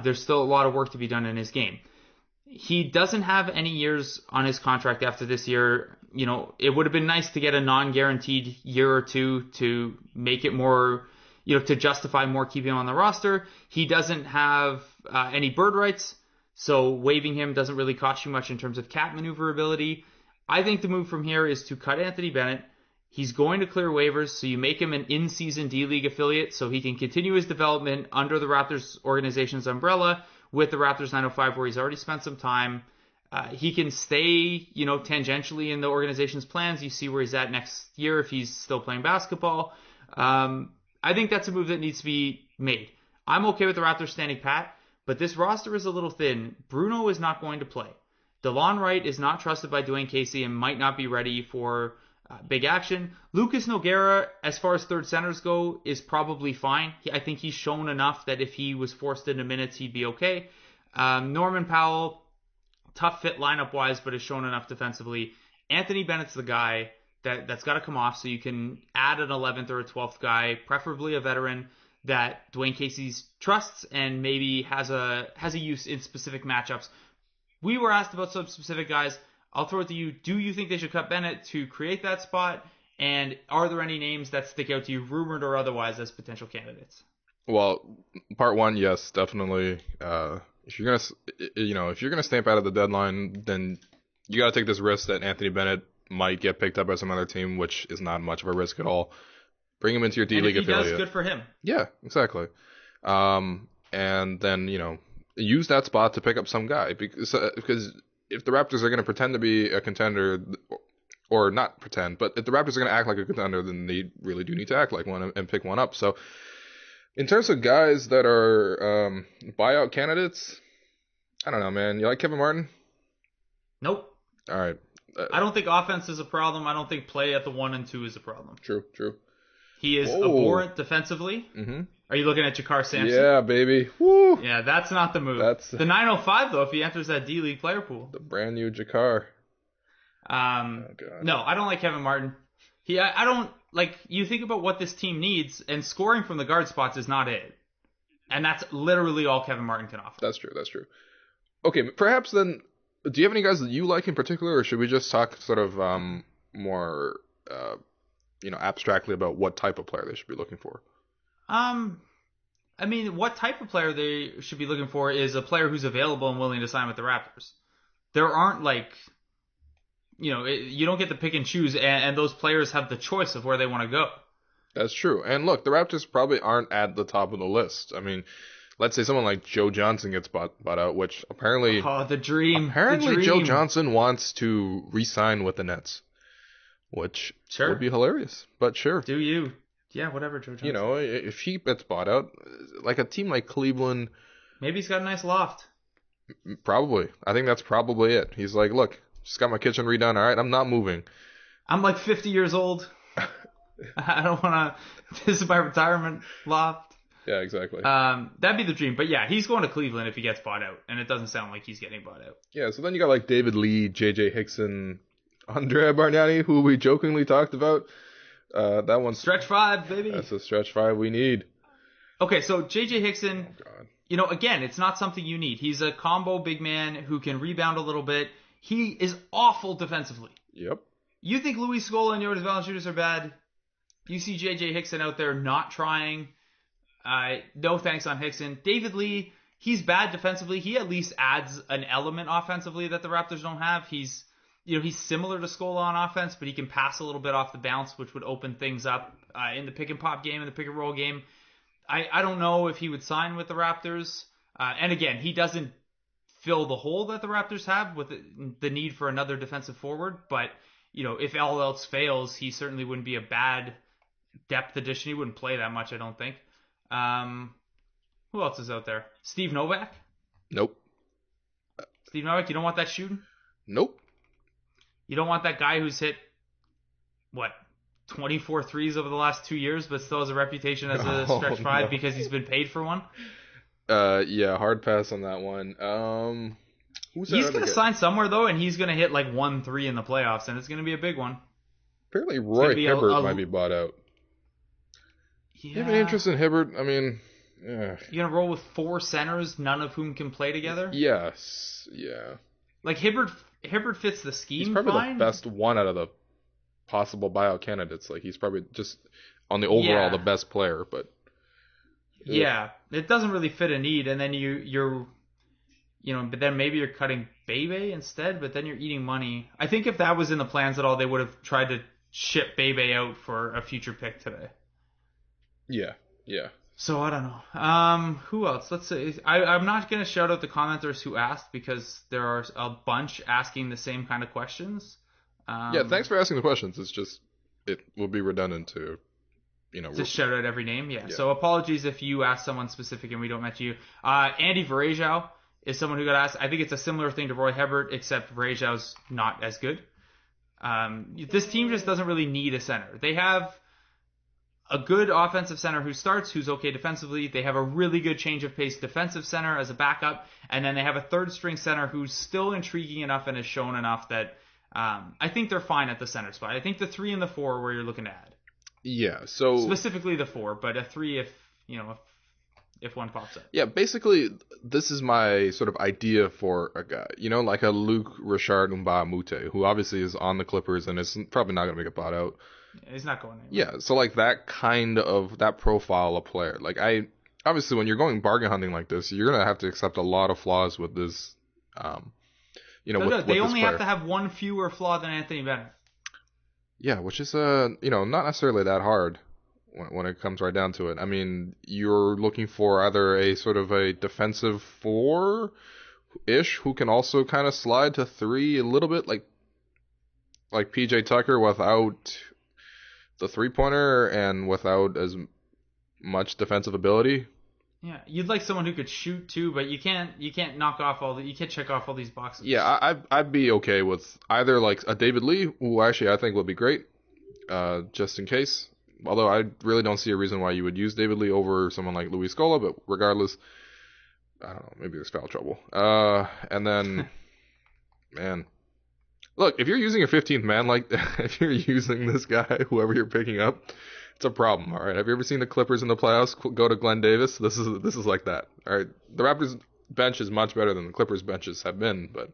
Speaker 2: There's still a lot of work to be done in his game. He doesn't have any years on his contract after this year. It would have been nice to get a non-guaranteed year or two to make it more, to justify more keeping him on the roster. He doesn't have any bird rights, so waiving him doesn't really cost you much in terms of cap maneuverability. I think the move from here is to cut Anthony Bennett. He's going to clear waivers, so you make him an in-season D-League affiliate so he can continue his development under the Raptors organization's umbrella with the Raptors 905, where he's already spent some time. He can stay, tangentially in the organization's plans. You see where he's at next year if he's still playing basketball. I think that's a move that needs to be made. I'm okay with the Raptors standing pat, but this roster is a little thin. Bruno is not going to play. DeLon Wright is not trusted by Dwayne Casey and might not be ready for big action. Lucas Nogueira, as far as third centers go, is probably fine. I think he's shown enough that if he was forced into minutes, he'd be okay. Norman Powell, tough fit lineup-wise, but has shown enough defensively. Anthony Bennett's the guy that's got to come off so you can add an 11th or a 12th guy, preferably a veteran, that Dwayne Casey's trusts and maybe has a use in specific matchups. We were asked about some specific guys. I'll throw it to you. Do you think they should cut Bennett to create that spot? And are there any names that stick out to you, rumored or otherwise, as potential candidates?
Speaker 3: Well, part one, yes, definitely. If you're gonna stamp out of the deadline, then you got to take this risk that Anthony Bennett might get picked up by some other team, which is not much of a risk at all. Bring him into your D-League affiliate.
Speaker 2: If he does, good for him.
Speaker 3: Yeah, exactly. And then, use that spot to pick up some guy. Because if the Raptors are going to pretend to be a contender, or not pretend, but if the Raptors are going to act like a contender, then they really do need to act like one and pick one up. So, in terms of guys that are buyout candidates, I don't know, man. You like Kevin Martin?
Speaker 2: Nope.
Speaker 3: All right.
Speaker 2: I don't think offense is a problem. I don't think play at the 1 and 2 is a problem.
Speaker 3: True.
Speaker 2: He is abhorrent defensively.
Speaker 3: Mm-hmm.
Speaker 2: Are you looking at Jakar Sampson?
Speaker 3: Yeah, baby. Woo!
Speaker 2: Yeah, that's not the move.
Speaker 3: That's
Speaker 2: the 905, though, if he enters that D-League player pool.
Speaker 3: The brand new Jakar.
Speaker 2: No, I don't like Kevin Martin. I don't, like, you think about what this team needs, and scoring from the guard spots is not it. And that's literally all Kevin Martin can offer.
Speaker 3: That's true. Okay, perhaps then, do you have any guys that you like in particular, or should we just talk sort of more, abstractly about what type of player they should be looking for?
Speaker 2: I mean, what type of player they should be looking for is a player who's available and willing to sign with the Raptors. There aren't, like, you don't get to pick and choose, and those players have the choice of where they want to go.
Speaker 3: That's true. And look, the Raptors probably aren't at the top of the list. I mean, let's say someone like Joe Johnson gets bought out, which apparently...
Speaker 2: Oh, the dream.
Speaker 3: Apparently Joe Johnson wants to re-sign with the Nets, which would be hilarious. But sure.
Speaker 2: Do you? Yeah, whatever, Joe Johnson.
Speaker 3: If he gets bought out, like a team like Cleveland...
Speaker 2: Maybe he's got a nice loft.
Speaker 3: Probably. I think that's probably it. He's like, look, just got my kitchen redone. All right, I'm not moving.
Speaker 2: I'm like 50 years old. I don't want to... This is my retirement loft.
Speaker 3: Yeah, exactly.
Speaker 2: That'd be the dream. But yeah, he's going to Cleveland if he gets bought out. And it doesn't sound like he's getting bought out.
Speaker 3: Yeah, so then you got like David Lee, J.J. Hickson, Andrea Bargnani, who we jokingly talked about. That one's...
Speaker 2: Stretch 5, baby.
Speaker 3: That's a stretch 5 we need.
Speaker 2: Okay, so J.J. Hickson...
Speaker 3: Oh,
Speaker 2: God. Again, it's not something you need. He's a combo big man who can rebound a little bit. He is awful defensively.
Speaker 3: Yep.
Speaker 2: You think Luis Scola and Jonas Valanciunas are bad? You see J.J. Hickson out there not trying. No thanks on Hickson. David Lee, he's bad defensively. He at least adds an element offensively that the Raptors don't have. He's similar to Scola on offense, but he can pass a little bit off the bounce, which would open things up in the pick and pop game, in the pick and roll game. I don't know if he would sign with the Raptors. And again, he doesn't fill the hole that the Raptors have with the need for another defensive forward. But, if all else fails, he certainly wouldn't be a bad depth addition. He wouldn't play that much, I don't think. Who else is out there? Steve Novak?
Speaker 3: Nope.
Speaker 2: Steve Novak, you don't want that shooting?
Speaker 3: Nope.
Speaker 2: You don't want that guy who's hit, 24 threes over the last 2 years, but still has a reputation as a stretch 5 because he's been paid for one?
Speaker 3: Yeah, hard pass on that one.
Speaker 2: He's going to sign somewhere, though, and he's going to hit 1-3 in the playoffs, and it's going to be a big one.
Speaker 3: Apparently Roy Hibbert might be bought out.
Speaker 2: Yeah.
Speaker 3: You have an interest in Hibbert? I mean, yeah.
Speaker 2: You're going to roll with 4 centers, none of whom can play together?
Speaker 3: Yes, yeah.
Speaker 2: Hibbert fits the scheme.
Speaker 3: He's probably the best one out of the possible buyout candidates. He's probably just on the overall the best player, but
Speaker 2: yeah, it doesn't really fit a need. And then you're but then maybe you're cutting Bebe instead, but then you're eating money. I think if that was in the plans at all, they would have tried to ship Bebe out for a future pick today.
Speaker 3: Yeah.
Speaker 2: So I don't know. Who else? Let's say I'm not gonna shout out the commenters who asked because there are a bunch asking the same kind of questions.
Speaker 3: Yeah, thanks for asking the questions. It's just it will be redundant to
Speaker 2: just shout out every name. Yeah. So apologies if you asked someone specific and we don't mention you. Andy Varejao is someone who got asked. I think it's a similar thing to Roy Hibbert, except Varejao's not as good. This team just doesn't really need a center. They have a good offensive center who starts, who's okay defensively. They have a really good change of pace defensive center as a backup. And then they have a third string center who's still intriguing enough and has shown enough that I think they're fine at the center spot. I think the 3 and the 4 are where you're looking to add.
Speaker 3: Yeah, so...
Speaker 2: Specifically the 4, but a 3 if, if one pops up.
Speaker 3: Yeah, basically, this is my sort of idea for a guy, like a Luke Richard Mbah-a-Moute, who obviously is on the Clippers and is probably not going to get bought out.
Speaker 2: He's not going anywhere.
Speaker 3: Yeah, so like that profile of player. Like obviously when you're going bargain hunting like this, you're going to have to accept a lot of flaws with this,
Speaker 2: They
Speaker 3: with
Speaker 2: only
Speaker 3: this
Speaker 2: have to have one fewer flaw than Anthony Bennett.
Speaker 3: Yeah, which is not necessarily that hard when it comes right down to it. I mean, you're looking for either a sort of a defensive four-ish who can also kind of slide to three a little bit, like PJ Tucker without the three-pointer and without as much defensive ability.
Speaker 2: Yeah, you'd like someone who could shoot too, but you can't check off all these boxes.
Speaker 3: Yeah, I'd be okay with either like a David Lee, who actually I think would be great, just in case. Although I really don't see a reason why you would use David Lee over someone like Luis Scola, but regardless, I don't know, maybe there's foul trouble. And then, man, look, if you're using a 15th man, like if you're using this guy, whoever you're picking up, it's a problem. All right, have you ever seen the Clippers in the playoffs go to Glenn Davis? This is like that. All right, the Raptors bench is much better than the Clippers benches have been, but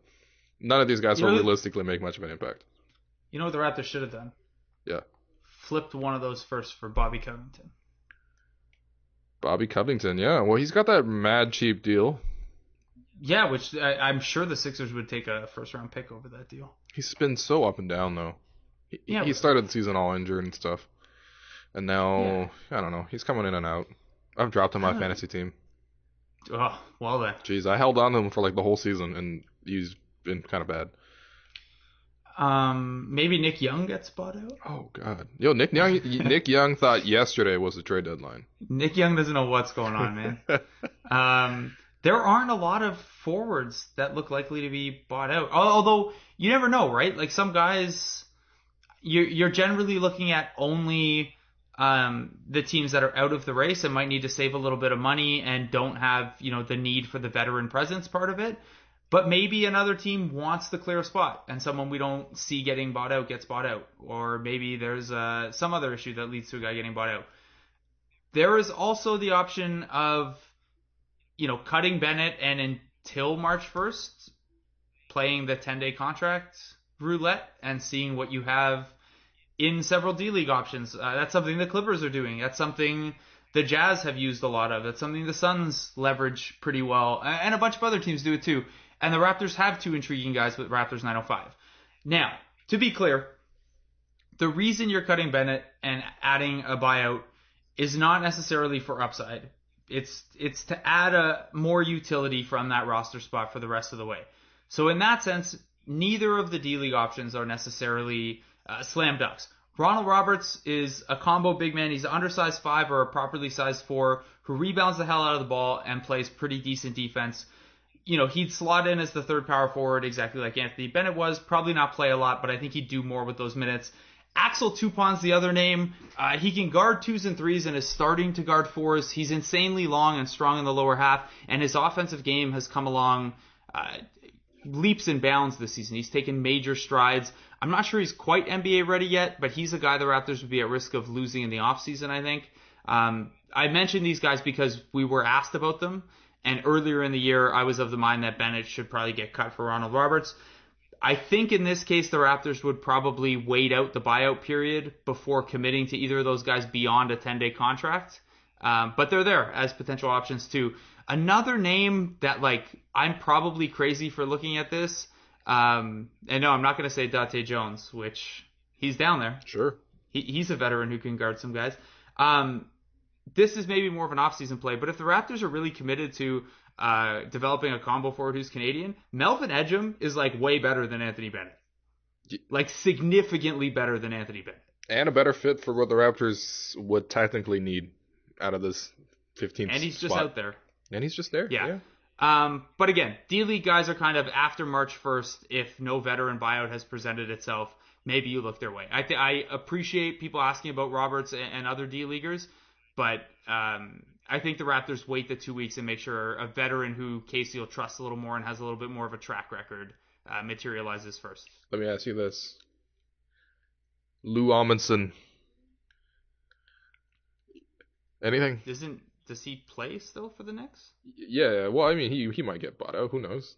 Speaker 3: none of these guys will realistically make much of an impact.
Speaker 2: You know what the Raptors should have done?
Speaker 3: Yeah.
Speaker 2: Flipped one of those first for Bobby Covington.
Speaker 3: Bobby Covington, yeah. Well, he's got that mad cheap deal.
Speaker 2: Yeah, which I'm sure the Sixers would take a first-round pick over that deal.
Speaker 3: He's been so up and down, though. He started the season all injured and stuff. And now, I don't know, he's coming in and out. I've dropped him on my fantasy team.
Speaker 2: Oh, well then.
Speaker 3: Jeez, I held on to him for like the whole season, and he's been kind of bad.
Speaker 2: Maybe Nick Young gets bought out.
Speaker 3: Oh God, yo, Nick Young thought yesterday was the trade deadline.
Speaker 2: Nick Young doesn't know what's going on, man. There aren't a lot of forwards that look likely to be bought out. Although you never know, right? Like some guys, you're generally looking at only the teams that are out of the race and might need to save a little bit of money and don't have the need for the veteran presence part of it. But maybe another team wants the clear spot and someone we don't see getting bought out gets bought out. Or maybe there's some other issue that leads to a guy getting bought out. There is also the option of, cutting Bennett and until March 1st, playing the 10-day contract roulette and seeing what you have in several D-League options. That's something the Clippers are doing. That's something the Jazz have used a lot of. That's something the Suns leverage pretty well. And a bunch of other teams do it too. And the Raptors have two intriguing guys with Raptors 905. Now, to be clear, the reason you're cutting Bennett and adding a buyout is not necessarily for upside. It's to add a more utility from that roster spot for the rest of the way. So in that sense, neither of the D-League options are necessarily slam dunks. Ronald Roberts is a combo big man. He's an undersized 5 or a properly sized 4 who rebounds the hell out of the ball and plays pretty decent defense. He'd slot in as the third power forward exactly like Anthony Bennett was. Probably not play a lot, but I think he'd do more with those minutes. Axel Tupon's the other name. He can guard 2s and 3s and is starting to guard 4s. He's insanely long and strong in the lower half, and his offensive game has come along leaps and bounds this season. He's taken major strides. I'm not sure he's quite NBA ready yet, but he's a guy the Raptors would be at risk of losing in the offseason, I think. I mentioned these guys because we were asked about them. And earlier in the year, I was of the mind that Bennett should probably get cut for Ronald Roberts. I think in this case, the Raptors would probably wait out the buyout period before committing to either of those guys beyond a 10-day contract. But they're there as potential options too. Another name that I'm probably crazy for looking at this. And no, I'm not going to say Dante Jones, which he's down there.
Speaker 3: Sure.
Speaker 2: He's a veteran who can guard some guys. This is maybe more of an off-season play, but if the Raptors are really committed to developing a combo forward who's Canadian, Melvin Ejim is way better than Anthony Bennett. Significantly better than Anthony Bennett. And
Speaker 3: a better fit for what the Raptors would technically need out of this 15th spot.
Speaker 2: And he's just out there.
Speaker 3: And he's just there?
Speaker 2: Yeah. But again, D-League guys are kind of after March 1st. If no veteran buyout has presented itself, maybe you look their way. I appreciate people asking about Roberts and other D-Leaguers. But I think the Raptors wait the 2 weeks and make sure a veteran who Casey will trust a little more and has a little bit more of a track record materializes first.
Speaker 3: Let me ask you this. Lou Amundsen. Anything?
Speaker 2: Does he play still for the Knicks?
Speaker 3: Yeah, well, I mean, he might get bought out. Who knows?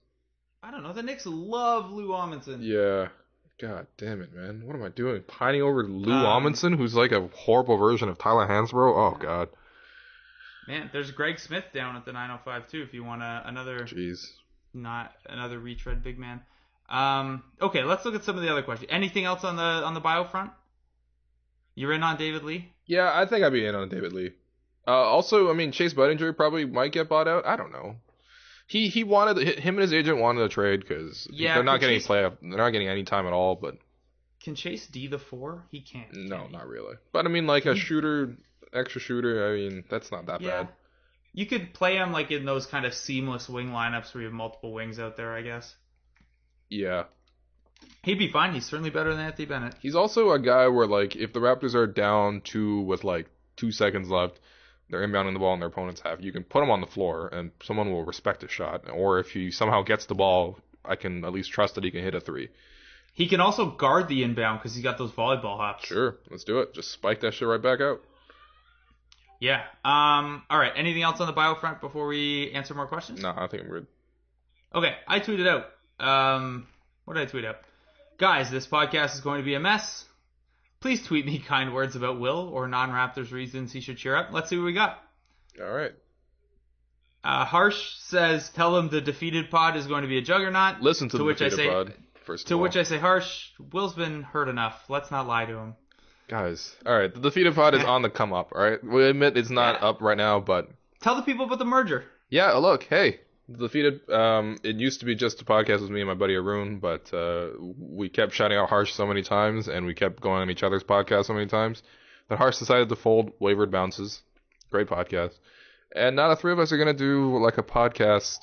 Speaker 2: I don't know. The Knicks love Lou Amundsen.
Speaker 3: Yeah. God damn it, man. What am I doing? Pining over Lou Amundsen, who's like a horrible version of Tyler Hansbrough? Oh, God.
Speaker 2: Man, there's Greg Smith down at the 905 too. If you want another, not another retread big man. Okay, let's look at some of the other questions. Anything else on the bio front? You're in on David Lee?
Speaker 3: Yeah, I think I'd be in on David Lee. Also, I mean, Chase Budinger probably might get bought out. I don't know. He wanted him and his agent wanted a trade because they're not getting they're not getting any time at all. But
Speaker 2: can Chase D the 4? He can't.
Speaker 3: No, not really. But I mean, like a shooter, extra shooter. I mean, that's not that bad.
Speaker 2: You could play him like in those kind of seamless wing lineups where you have multiple wings out there, I guess.
Speaker 3: Yeah.
Speaker 2: He'd be fine. He's certainly better than Anthony Bennett.
Speaker 3: He's also a guy where, like, if the Raptors are down 2 with, like, 2 seconds left, they're inbounding the ball in their opponent's half, you can put him on the floor, and someone will respect his shot. Or if he somehow gets the ball, I can at least trust that he can hit a 3.
Speaker 2: He can also guard the inbound because he's got those volleyball hops.
Speaker 3: Sure. Let's do it. Just spike that shit right back out.
Speaker 2: Yeah. All right. Anything else on the bio front before we answer more questions?
Speaker 3: No, I think I'm good.
Speaker 2: Okay. I tweeted out. What did I tweet out? Guys, this podcast is going to be a mess. Please tweet me kind words about Will or non-Raptors reasons he should cheer up. Let's see what we got.
Speaker 3: All right.
Speaker 2: Harsh says, tell him the defeated pod is going to be a juggernaut.
Speaker 3: Listen to the defeated pod, first of all.
Speaker 2: To which I say, Harsh, Will's been hurt enough. Let's not lie to him.
Speaker 3: Guys, all right. The defeated pod is on the come up, all right? We admit it's not up right now, but...
Speaker 2: Tell the people about the merger.
Speaker 3: Yeah, look, hey. The defeated, it used to be just a podcast with me and my buddy Arun, but we kept shouting out Harsh so many times, and we kept going on each other's podcast so many times, that Harsh decided to fold Wavered Bounces. Great podcast. And now the three of us are going to do like a podcast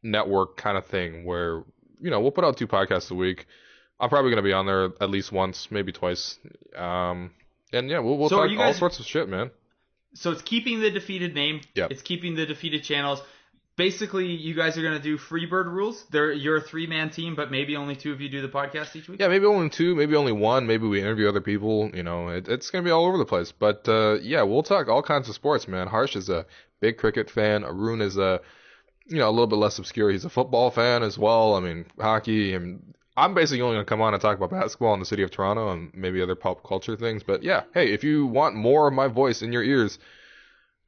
Speaker 3: network kind of thing where, you know, we'll put out 2 podcasts a week. I'm probably going to be on there at least once, maybe twice. And yeah, we'll talk all sorts of shit, man.
Speaker 2: So it's keeping the defeated name.
Speaker 3: Yep.
Speaker 2: It's keeping the defeated channels. Basically, you guys are going to do Freebird rules. You're a 3-man team, but maybe only 2 of you do the podcast each week?
Speaker 3: Yeah, maybe only 2, maybe only 1. Maybe we interview other people. You know, it's going to be all over the place. But, yeah, we'll talk all kinds of sports, man. Harsh is a big cricket fan. Arun is a little bit less obscure. He's a football fan as well. I mean, hockey. And I'm basically only going to come on and talk about basketball in the city of Toronto and maybe other pop culture things. But, yeah, hey, if you want more of my voice in your ears,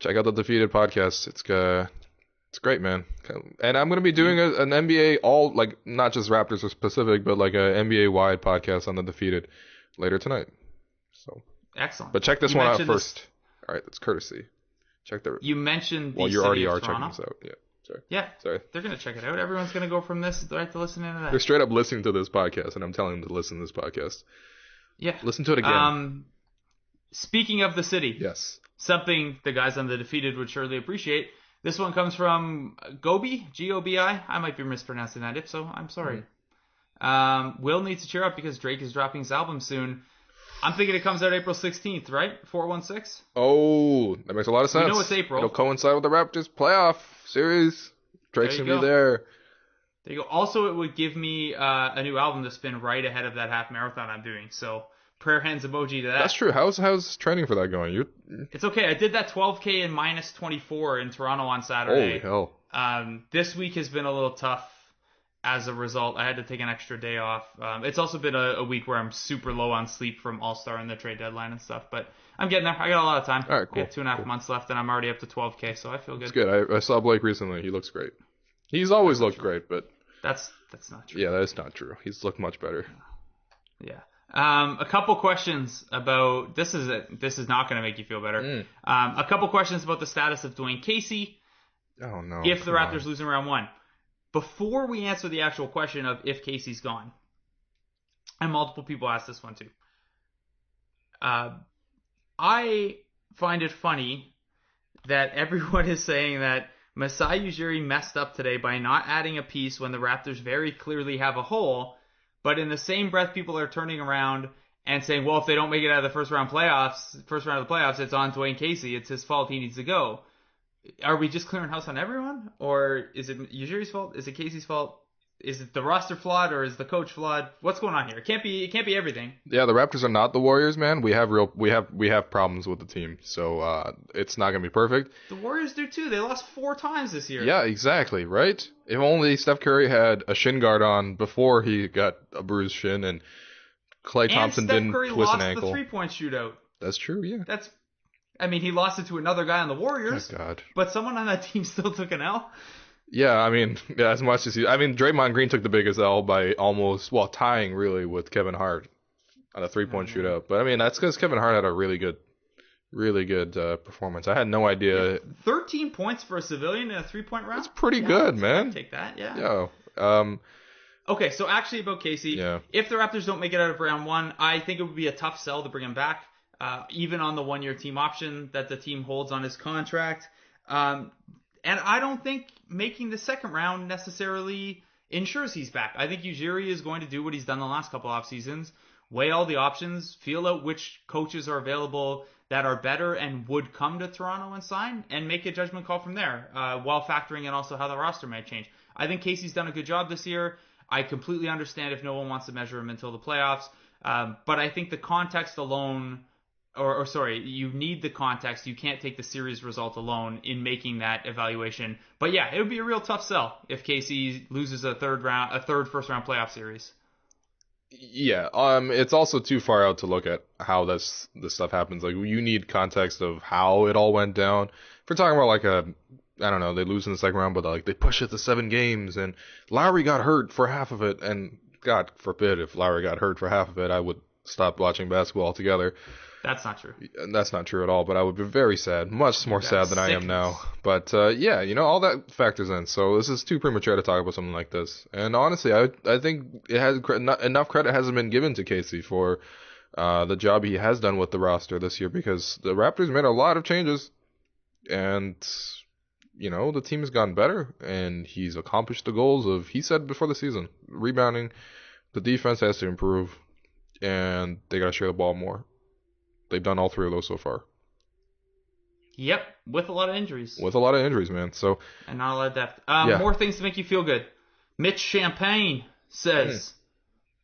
Speaker 3: check out the Defeated podcast. It's great, man. And I'm going to be doing an NBA not just Raptors or specific, but like a NBA-wide podcast on the Defeated later tonight. So
Speaker 2: excellent.
Speaker 3: But check this one out first. All right, that's courtesy. Check the.
Speaker 2: You mentioned the
Speaker 3: well, you
Speaker 2: city
Speaker 3: already
Speaker 2: of
Speaker 3: are
Speaker 2: Toronto.
Speaker 3: checking this out. Yeah. Sorry.
Speaker 2: Yeah.
Speaker 3: Sorry.
Speaker 2: They're going to check it out. Everyone's going to go from this right to listening to that.
Speaker 3: They're straight up listening to this podcast, and I'm telling them to listen to this podcast.
Speaker 2: Yeah.
Speaker 3: Listen to it again.
Speaker 2: Speaking of the city.
Speaker 3: Yes.
Speaker 2: Something the guys on the Defeated would surely appreciate. This one comes from Gobi, G-O-B-I. I might be mispronouncing that. If so, I'm sorry. Will needs to cheer up because Drake is dropping his album soon. I'm thinking it comes out April 16th, right? 416?
Speaker 3: Oh, that makes a lot of sense.
Speaker 2: We know it's April.
Speaker 3: It'll coincide with the Raptors playoff series. Drake's going to be there.
Speaker 2: There you go. Also, it would give me a new album to spin right ahead of that half marathon I'm doing. So, prayer hands emoji to that.
Speaker 3: That's true. How's training for that going?
Speaker 2: It's okay. I did that 12K in minus 24 in Toronto on Saturday.
Speaker 3: Holy hell.
Speaker 2: This week has been a little tough as a result. I had to take an extra day off. It's also been a week where I'm super low on sleep from All-Star and the trade deadline and stuff. But I'm getting there. I got a lot of time.
Speaker 3: All right, cool.
Speaker 2: I got 2.5 months left, and I'm already up to 12K, so I feel good.
Speaker 3: It's good. I saw Blake recently. He looks great. He's always looked great, but...
Speaker 2: That's not true.
Speaker 3: Yeah, that is not true. He's looked much better.
Speaker 2: Yeah. A couple questions about this is not going to make you feel better. A couple questions about the status of Dwayne Casey.
Speaker 3: Oh no!
Speaker 2: If the Raptors lose in round 1, before we answer the actual question of if Casey's gone, and multiple people asked this one too. I find it funny that everyone is saying that Masai Ujiri messed up today by not adding a piece when the Raptors very clearly have a hole. But in the same breath, people are turning around and saying, well, if they don't make it out of the first round of the playoffs, it's on Dwayne Casey. It's his fault. He needs to go. Are we just clearing house on everyone? Or is it Ujiri's fault? Is it Casey's fault? Is it the roster flawed or is the coach flawed? What's going on here? It can't be everything.
Speaker 3: Yeah, the Raptors are not the Warriors, man. We have problems with the team, so it's not gonna be perfect.
Speaker 2: The Warriors do too. They lost 4 times this year.
Speaker 3: Yeah, exactly, right? If only Steph Curry had a shin guard on before he got a bruised shin, and Klay Thompson didn't twist an ankle.
Speaker 2: And Steph Curry lost the 3-point shootout.
Speaker 3: That's true, yeah.
Speaker 2: He lost it to another guy on the Warriors.
Speaker 3: Oh, God.
Speaker 2: But someone on that team still took an L.
Speaker 3: Yeah, as much as Draymond Green took the biggest L by tying really with Kevin Hart on a 3-point shootout. But that's because Kevin Hart had a really good performance. I had no idea.
Speaker 2: Yeah, 13 points for a civilian in a 3-point round.
Speaker 3: That's pretty good, man.
Speaker 2: Take that, yeah.
Speaker 3: Yeah.
Speaker 2: Okay, so actually about Casey, if the Raptors don't make it out of round 1, I think it would be a tough sell to bring him back, even on the 1-year team option that the team holds on his contract. And I don't think making the second round necessarily ensures he's back. I think Ujiri is going to do what he's done the last couple off seasons, weigh all the options, feel out which coaches are available that are better and would come to Toronto and sign, and make a judgment call from there, while factoring in also how the roster might change. I think Casey's done a good job this year. I completely understand if no one wants to measure him until the playoffs, but I think the context alone... you need the context. You can't take the series result alone in making that evaluation. But yeah, it would be a real tough sell if Casey loses a third first round playoff series.
Speaker 3: Yeah, it's also too far out to look at how this stuff happens. Like, you need context of how it all went down. If we're talking about they lose in the second round, but they push it to 7 games, and Lowry got hurt for half of it, and God forbid if Lowry got hurt for half of it, I would stop watching basketball altogether.
Speaker 2: That's not true.
Speaker 3: That's not true at all, but I would be very sad, much more sad than I am now. But all that factors in. So this is too premature to talk about something like this. And honestly, I think it has enough credit hasn't been given to Casey for the job he has done with the roster this year, because the Raptors made a lot of changes, and the team has gotten better, and he's accomplished the goals he said before the season, rebounding, the defense has to improve, and they got to share the ball more. They've done all 3 of those so far.
Speaker 2: Yep, with a lot of injuries.
Speaker 3: With a lot of injuries, man. So,
Speaker 2: and not a lot of depth. More things to make you feel good. Mitch Champagne says...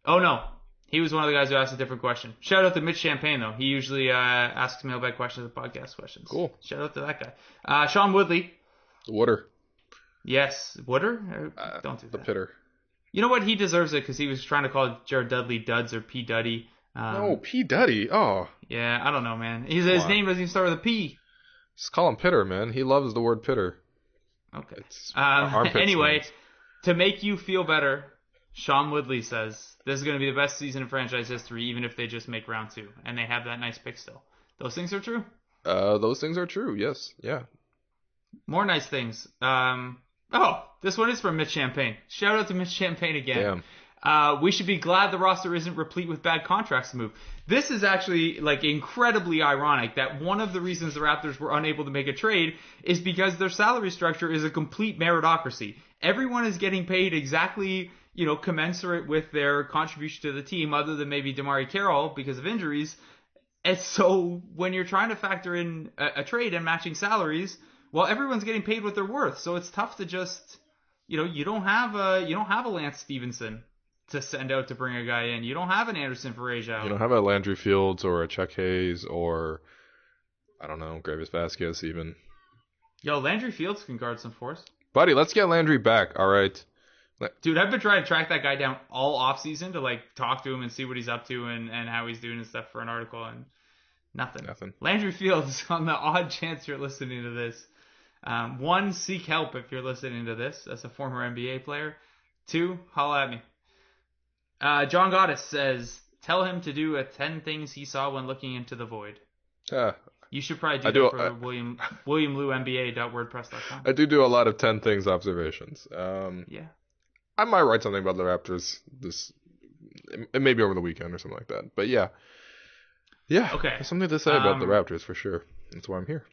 Speaker 2: Oh, no. He was one of the guys who asked a different question. Shout out to Mitch Champagne, though. He usually asks mailbag questions and podcast questions.
Speaker 3: Cool.
Speaker 2: Shout out to that guy. Sean Woodley.
Speaker 3: Wooder.
Speaker 2: Yes. Wooder? Don't do that.
Speaker 3: The Pitter.
Speaker 2: You know what? He deserves it because he was trying to call Jared Dudley Duds or P. Duddy.
Speaker 3: No, P. Duddy. Oh.
Speaker 2: Yeah, I don't know, man. His name doesn't even start with a P.
Speaker 3: Just call him Pitter, man. He loves the word Pitter.
Speaker 2: Okay. Anyway,
Speaker 3: names.
Speaker 2: To make you feel better, Sean Woodley says this is going to be the best season in franchise history, even if they just make round 2, and they have that nice pick still. Those things are true?
Speaker 3: Those things are true, yes. Yeah.
Speaker 2: More nice things. This one is from Mitch Champagne. Shout out to Mitch Champagne again.
Speaker 3: Damn.
Speaker 2: We should be glad the roster isn't replete with bad contracts to move. This is actually incredibly ironic that one of the reasons the Raptors were unable to make a trade is because their salary structure is a complete meritocracy. Everyone is getting paid exactly, commensurate with their contribution to the team, other than maybe DeMarre Carroll because of injuries. And so when you're trying to factor in a trade and matching salaries, well, everyone's getting paid what they're worth. So it's tough to just, you don't have a Lance Stevenson to send out to bring a guy in. You don't have an Anderson Varejao.
Speaker 3: You don't have a Landry Fields or a Chuck Hayes or, I don't know, Gravis Vasquez even.
Speaker 2: Yo, Landry Fields can guard some force.
Speaker 3: Buddy, let's get Landry back, all right?
Speaker 2: Dude, I've been trying to track that guy down all offseason to talk to him and see what he's up to and how he's doing and stuff for an article, and nothing. Landry Fields, on the odd chance you're listening to this. 1, seek help if you're listening to this as a former NBA player. 2, holla at me. John Goddess says, tell him to do 10 things he saw when looking into the void. You should probably do that for WilliamLouMBA.wordpress.com.
Speaker 3: I do a lot of 10 things observations.
Speaker 2: Yeah.
Speaker 3: I might write something about the Raptors maybe over the weekend or something like that. But yeah. Yeah.
Speaker 2: Okay.
Speaker 3: There's something to say about the Raptors for sure. That's why I'm here.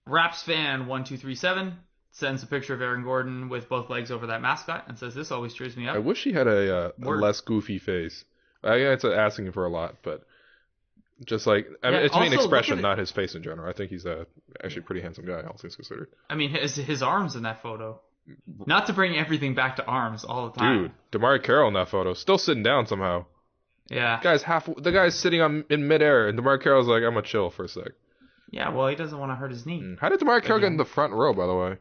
Speaker 2: Raps fan 1237 sends a picture of Aaron Gordon with both legs over that mascot and says, this always cheers me up.
Speaker 3: I wish he had a less goofy face. I guess it's asking for a lot, but just it's an expression, not his face in general. I think he's actually a pretty handsome guy, all things considered.
Speaker 2: I mean, his arms in that photo. Not to bring everything back to arms all the time.
Speaker 3: Dude, DeMar Carroll in that photo, still sitting down somehow.
Speaker 2: Yeah.
Speaker 3: The guy's sitting in midair, and DeMar Carroll's like, I'm gonna chill for a sec.
Speaker 2: Yeah, well, he doesn't want to hurt his knee.
Speaker 3: How did DeMar Carroll get in the front row, by the way?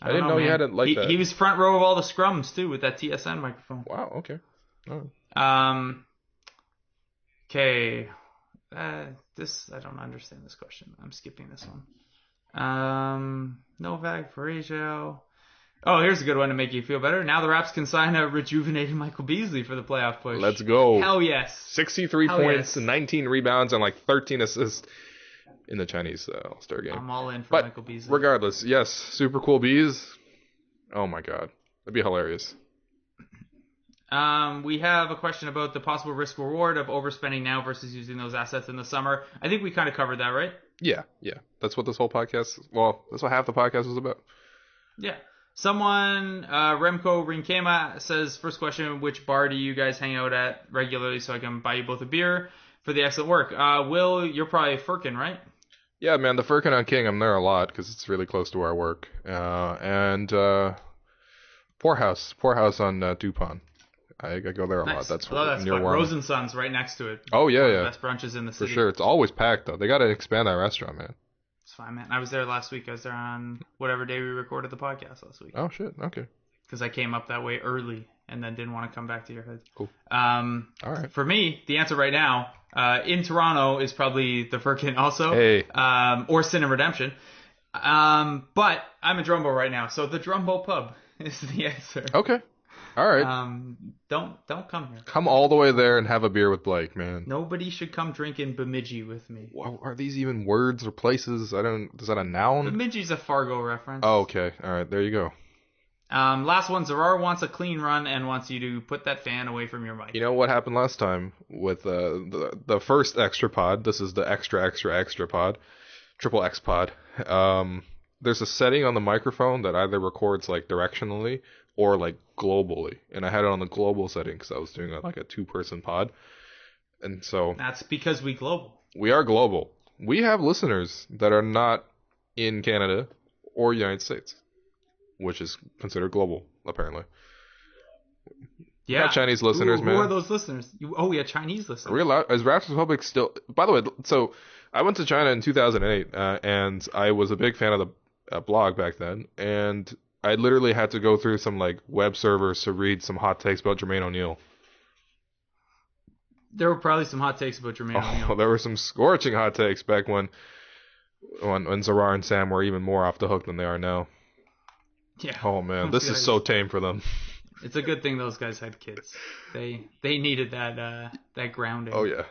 Speaker 3: I didn't know he had it like that.
Speaker 2: He was front row of all the scrums, too, with that TSN microphone.
Speaker 3: Wow, okay. Oh.
Speaker 2: Okay. I don't understand this question. I'm skipping this one. Novak, Parisio. Oh, here's a good one to make you feel better. Now the Raps can sign a rejuvenated Michael Beasley for the playoff push.
Speaker 3: Let's go.
Speaker 2: Hell yes.
Speaker 3: 63 points, 19 rebounds, and like 13 assists in the Chinese All-Star game.
Speaker 2: I'm all in for Michael Beasley.
Speaker 3: Regardless, yes, super cool bees. Oh my god. That'd be hilarious.
Speaker 2: We have a question about the possible risk reward of overspending now versus using those assets in the summer. I think we kind of covered that, right?
Speaker 3: Yeah. That's what this whole podcast, that's what half the podcast was about.
Speaker 2: Yeah. Someone, Remco Rinkema says, first question, which bar do you guys hang out at regularly so I can buy you both a beer for the excellent work? Will, you're probably Firkin, right?
Speaker 3: Yeah, man, the Firkin on King, I'm there a lot because it's really close to where I work. And Poorhouse on Dupont. I go there a lot. That's near
Speaker 2: fun.
Speaker 3: where
Speaker 2: Rosensun's right next to it.
Speaker 3: Oh, yeah.
Speaker 2: The best brunches in the city.
Speaker 3: For sure. It's always packed, though. They got to expand that restaurant, man.
Speaker 2: It's fine, man. I was there last week. I was there on whatever day we recorded the podcast last week.
Speaker 3: Oh, shit. Okay.
Speaker 2: Because I came up that way early and then didn't want to come back to your head.
Speaker 3: Cool.
Speaker 2: All
Speaker 3: right.
Speaker 2: For me, the answer right now, in Toronto is probably the Firkin also.
Speaker 3: Hey.
Speaker 2: Or Sin and Redemption. But I'm in Drumbo right now, so the Drumbo Pub is the answer.
Speaker 3: Okay. All right.
Speaker 2: Don't come here.
Speaker 3: Come all the way there and have a beer with Blake, man.
Speaker 2: Nobody should come drinking Bemidji with me.
Speaker 3: Well, are these even words or places? Is that a noun?
Speaker 2: Bemidji's a Fargo reference.
Speaker 3: Oh, okay. All right. There you go.
Speaker 2: Last one. Zarar wants a clean run and wants you to put that fan away from your mic.
Speaker 3: You know what happened last time with the first extra pod? This is the extra pod, triple X pod. There's a setting on the microphone that either records like directionally or like globally, and I had it on the global setting because I was doing like a 2-person pod, and so
Speaker 2: that's because we
Speaker 3: are global. We have listeners that are not in Canada or United States, which is considered global apparently.
Speaker 2: Yeah,
Speaker 3: Chinese listeners, man.
Speaker 2: Who are those listeners? We have Chinese listeners.
Speaker 3: Is Raptors Republic still? By the way, so I went to China in 2008, and I was a big fan of the blog back then, and I literally had to go through some like web servers to read some hot takes about Jermaine O'Neal.
Speaker 2: There were probably some hot takes about Jermaine O'Neal.
Speaker 3: There were some scorching hot takes back when Zarar and Sam were even more off the hook than they are now.
Speaker 2: Yeah.
Speaker 3: Oh man, this is so tame for them.
Speaker 2: It's a good thing those guys had kids. They needed that grounding.
Speaker 3: Oh yeah.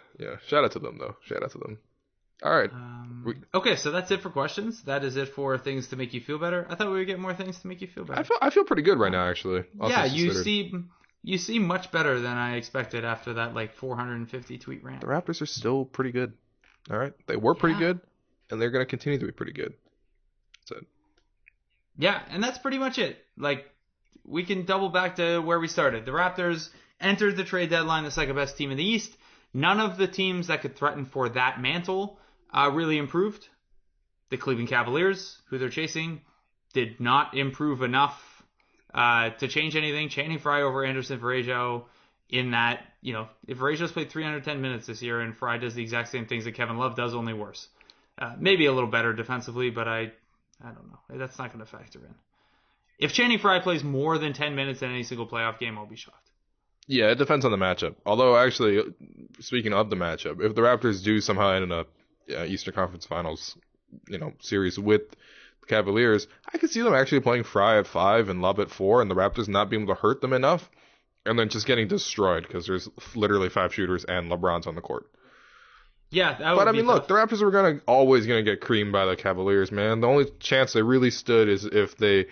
Speaker 3: Shout out to them though. All right.
Speaker 2: Okay, so that's it for questions. That is it for things to make you feel better. I thought we would get more things to make you feel better.
Speaker 3: I feel pretty good right now, actually.
Speaker 2: Yeah, you seem much better than I expected after that like 450 tweet rant.
Speaker 3: The Raptors are still pretty good. All right, they were pretty good, and they're going to continue to be pretty good. That's it.
Speaker 2: Yeah, and that's pretty much it. Like, we can double back to where we started. The Raptors entered the trade deadline the second best team in the East. None of the teams that could threaten for that mantle really improved. The Cleveland Cavaliers, who they're chasing, did not improve enough to change anything. Channing Frye over Anderson Varejao in that, if Varejau's played 310 minutes this year and Frye does the exact same things that Kevin Love does, only worse. Maybe a little better defensively, but I don't know. That's not going to factor in. If Channing Frye plays more than 10 minutes in any single playoff game, I'll be shocked.
Speaker 3: Yeah, it depends on the matchup. Although, actually, speaking of the matchup, if the Raptors do somehow end up Eastern Conference Finals, series with the Cavaliers, I could see them actually playing Frye at 5 and Love at 4, and the Raptors not being able to hurt them enough, and then just getting destroyed because there's literally 5 shooters and LeBron's on the court.
Speaker 2: Yeah, that would
Speaker 3: but I
Speaker 2: be
Speaker 3: mean,
Speaker 2: tough.
Speaker 3: look, the Raptors were always gonna get creamed by the Cavaliers, man. The only chance they really stood is if they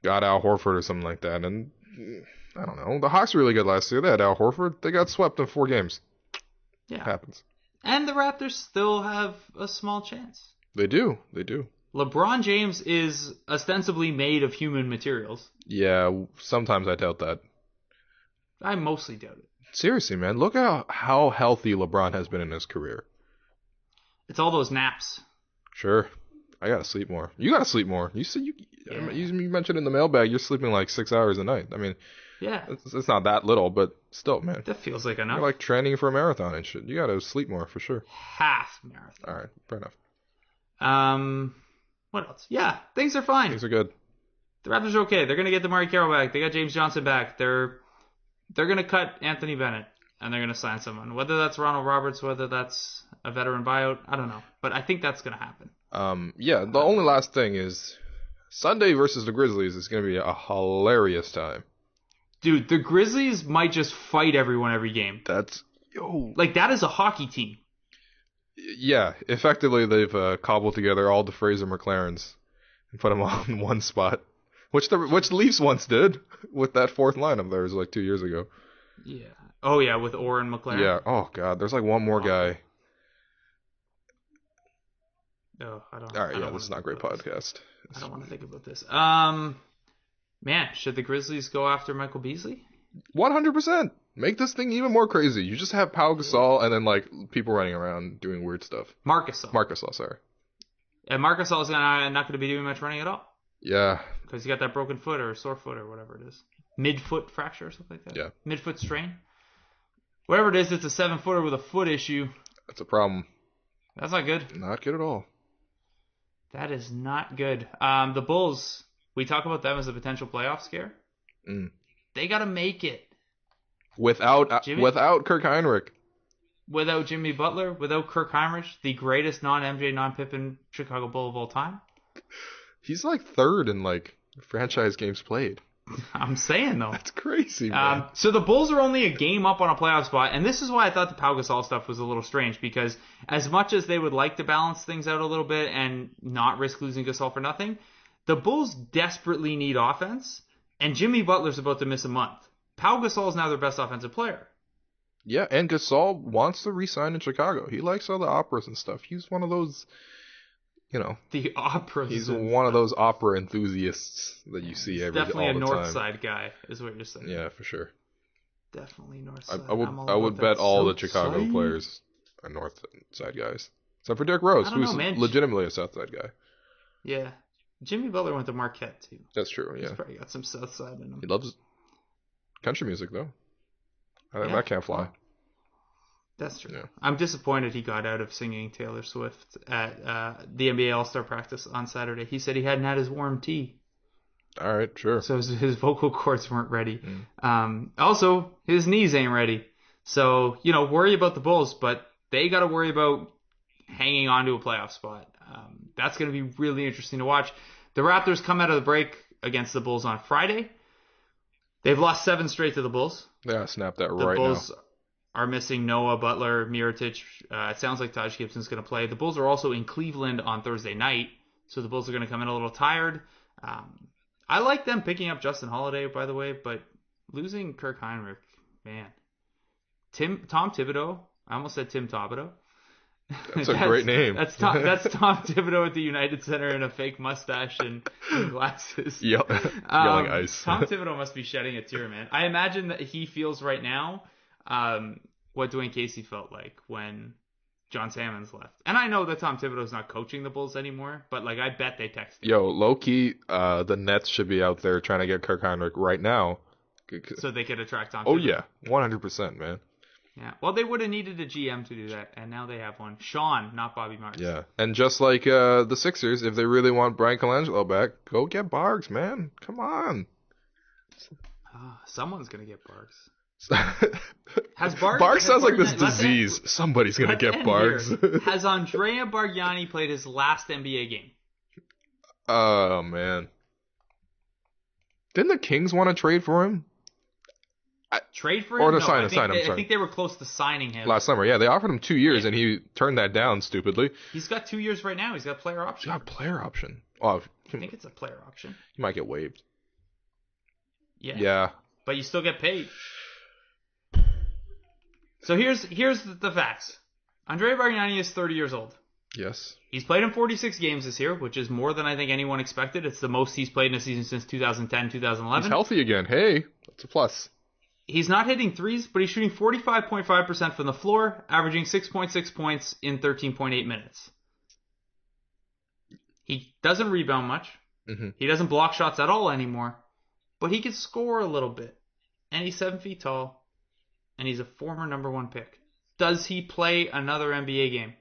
Speaker 3: got Al Horford or something like that, and I don't know. The Hawks were really good last year. They had Al Horford. They got swept in 4 games.
Speaker 2: Yeah,
Speaker 3: it happens.
Speaker 2: And the Raptors still have a small chance.
Speaker 3: They do.
Speaker 2: LeBron James is ostensibly made of human materials.
Speaker 3: Yeah, sometimes I doubt that.
Speaker 2: I mostly doubt it.
Speaker 3: Seriously, man, look at how healthy LeBron has been in his career.
Speaker 2: It's all those naps.
Speaker 3: Sure. I gotta sleep more. You gotta sleep more. You said
Speaker 2: Yeah.
Speaker 3: you mentioned in the mailbag you're sleeping like 6 hours a night. I mean,
Speaker 2: Yeah.
Speaker 3: it's not that little, but still, man.
Speaker 2: That feels like
Speaker 3: You're
Speaker 2: enough.
Speaker 3: like training for a marathon and shit. You gotta sleep more for sure.
Speaker 2: Half marathon.
Speaker 3: All right, fair enough.
Speaker 2: What else? Yeah, things are fine.
Speaker 3: Things are good.
Speaker 2: The Raptors are okay. They're gonna get DeMarre Carroll back. They got James Johnson back. They're gonna cut Anthony Bennett and they're gonna sign someone. Whether that's Ronald Roberts, whether that's a veteran buyout, I don't know. But I think that's gonna happen.
Speaker 3: Yeah. The only last thing is Sunday versus the Grizzlies is gonna be a hilarious time.
Speaker 2: Dude, the Grizzlies might just fight everyone every game.
Speaker 3: That's
Speaker 2: Like that is a hockey team.
Speaker 3: Yeah, effectively they've cobbled together all the Fraser McLarens and put them all in one spot, which the Leafs once did with that fourth line of theirs like 2 years ago.
Speaker 2: Yeah. Oh yeah, with Orr and McLaren.
Speaker 3: Yeah. Oh god, there's like one more guy.
Speaker 2: Oh, I don't.
Speaker 3: All right,
Speaker 2: I don't
Speaker 3: yeah, this is not a great
Speaker 2: about
Speaker 3: podcast.
Speaker 2: this. I don't want to think about this. Man, should the Grizzlies go after Michael Beasley?
Speaker 3: 100%. Make this thing even more crazy. You just have Pau Gasol and then like people running around doing weird stuff.
Speaker 2: Marc Gasol.
Speaker 3: Sorry.
Speaker 2: And Marc Gasol is not going to be doing much running at all
Speaker 3: Yeah.
Speaker 2: because he got that broken foot or sore foot or whatever it is, midfoot fracture or something like that.
Speaker 3: Yeah.
Speaker 2: Midfoot strain. Whatever it is, it's a 7-footer with a foot issue.
Speaker 3: That's a problem.
Speaker 2: That's not good.
Speaker 3: Not good at all.
Speaker 2: That is not good. The Bulls, we talk about them as a potential playoff scare. They got to make it.
Speaker 3: Without Kirk Heinrich.
Speaker 2: Without Jimmy Butler, without Kirk Heinrich, the greatest non-MJ, non-Pippen Chicago Bull of all time.
Speaker 3: He's like third in like franchise games played.
Speaker 2: I'm saying though.
Speaker 3: That's crazy, man.
Speaker 2: So the Bulls are only a game up on a playoff spot, and this is why I thought the Pau Gasol stuff was a little strange, because as much as they would like to balance things out a little bit and not risk losing Gasol for nothing, the Bulls desperately need offense, and Jimmy Butler's about to miss a month. Pau Gasol is now their best offensive player.
Speaker 3: Yeah, and Gasol wants to re-sign in Chicago. He likes all the operas and stuff. He's one of those,
Speaker 2: The operas.
Speaker 3: He's one of those opera enthusiasts that you see all the time.
Speaker 2: Definitely a North Side guy, is what you're saying.
Speaker 3: Yeah, for sure.
Speaker 2: Definitely North Side.
Speaker 3: I would bet all the Chicago players are North Side guys, except for Derrick Rose, who's legitimately a South Side guy.
Speaker 2: Yeah, Jimmy Butler went to Marquette too.
Speaker 3: That's true. Yeah,
Speaker 2: he's probably got some South Side in him.
Speaker 3: He loves country music though. That can't fly.
Speaker 2: That's true.
Speaker 3: Yeah.
Speaker 2: I'm disappointed he got out of singing Taylor Swift at the NBA All-Star practice on Saturday. He said he hadn't had his warm tea.
Speaker 3: All right, sure.
Speaker 2: So his vocal cords weren't ready. Also, his knees ain't ready. So, worry about the Bulls, but they got to worry about hanging on to a playoff spot. That's going to be really interesting to watch. The Raptors come out of the break against the Bulls on Friday. They've lost 7 straight to the Bulls.
Speaker 3: They gotta snap that
Speaker 2: The
Speaker 3: right
Speaker 2: Bulls
Speaker 3: now.
Speaker 2: are missing Noah, Butler, Mirotic. It sounds like Taj Gibson's going to play. The Bulls are also in Cleveland on Thursday night, so the Bulls are going to come in a little tired. I like them picking up Justin Holiday, by the way, but losing Kirk Heinrich, man. Tom Thibodeau. I almost said Tim Thibodeau.
Speaker 3: That's a great name.
Speaker 2: That's Tom Thibodeau at the United Center in a fake mustache and glasses.
Speaker 3: Yelling ice.
Speaker 2: Tom Thibodeau must be shedding a tear, man. I imagine that he feels right now what Dwayne Casey felt like when John Salmons left. And I know that Tom Thibodeau's not coaching the Bulls anymore, but I bet they texted.
Speaker 3: Yo, low key, the Nets should be out there trying to get Kirk Heinrich right now,
Speaker 2: so they could attract Tom.
Speaker 3: Oh
Speaker 2: Thibodeau.
Speaker 3: yeah, 100%, man.
Speaker 2: Yeah, well, they would have needed a GM to do that, and now they have one. Sean, not Bobby Marks.
Speaker 3: Yeah, and just like the Sixers, if they really want Brian Colangelo back, go get Bargs, man. Come on.
Speaker 2: Someone's gonna get Bargs. Has Bargs?
Speaker 3: Bargs sounds like this disease. Somebody's gonna get Bargs.
Speaker 2: Has Andrea Bargnani played his last NBA game?
Speaker 3: Oh man. Didn't the Kings want to trade for him?
Speaker 2: Trade for him?
Speaker 3: Or to
Speaker 2: no,
Speaker 3: sign
Speaker 2: I
Speaker 3: him.
Speaker 2: think they were close to signing him.
Speaker 3: Last summer, yeah. They offered him 2 years, and he turned that down stupidly.
Speaker 2: He's got 2 years right now. He's got player option.
Speaker 3: He's got player option. Oh,
Speaker 2: I think it's a player option.
Speaker 3: He might get waived.
Speaker 2: Yeah. But you still get paid. So here's the facts. Andrea Bargnani is 30 years old.
Speaker 3: Yes.
Speaker 2: He's played in 46 games this year, which is more than I think anyone expected. It's the most he's played in a season since 2010, 2011.
Speaker 3: He's healthy again. Hey, that's a plus.
Speaker 2: He's not hitting threes, but he's shooting 45.5% from the floor, averaging 6.6 points in 13.8 minutes. He doesn't rebound much.
Speaker 3: Mm-hmm.
Speaker 2: He doesn't block shots at all anymore. But he can score a little bit. And he's 7 feet tall. And he's a former number 1 pick. Does he play another NBA game?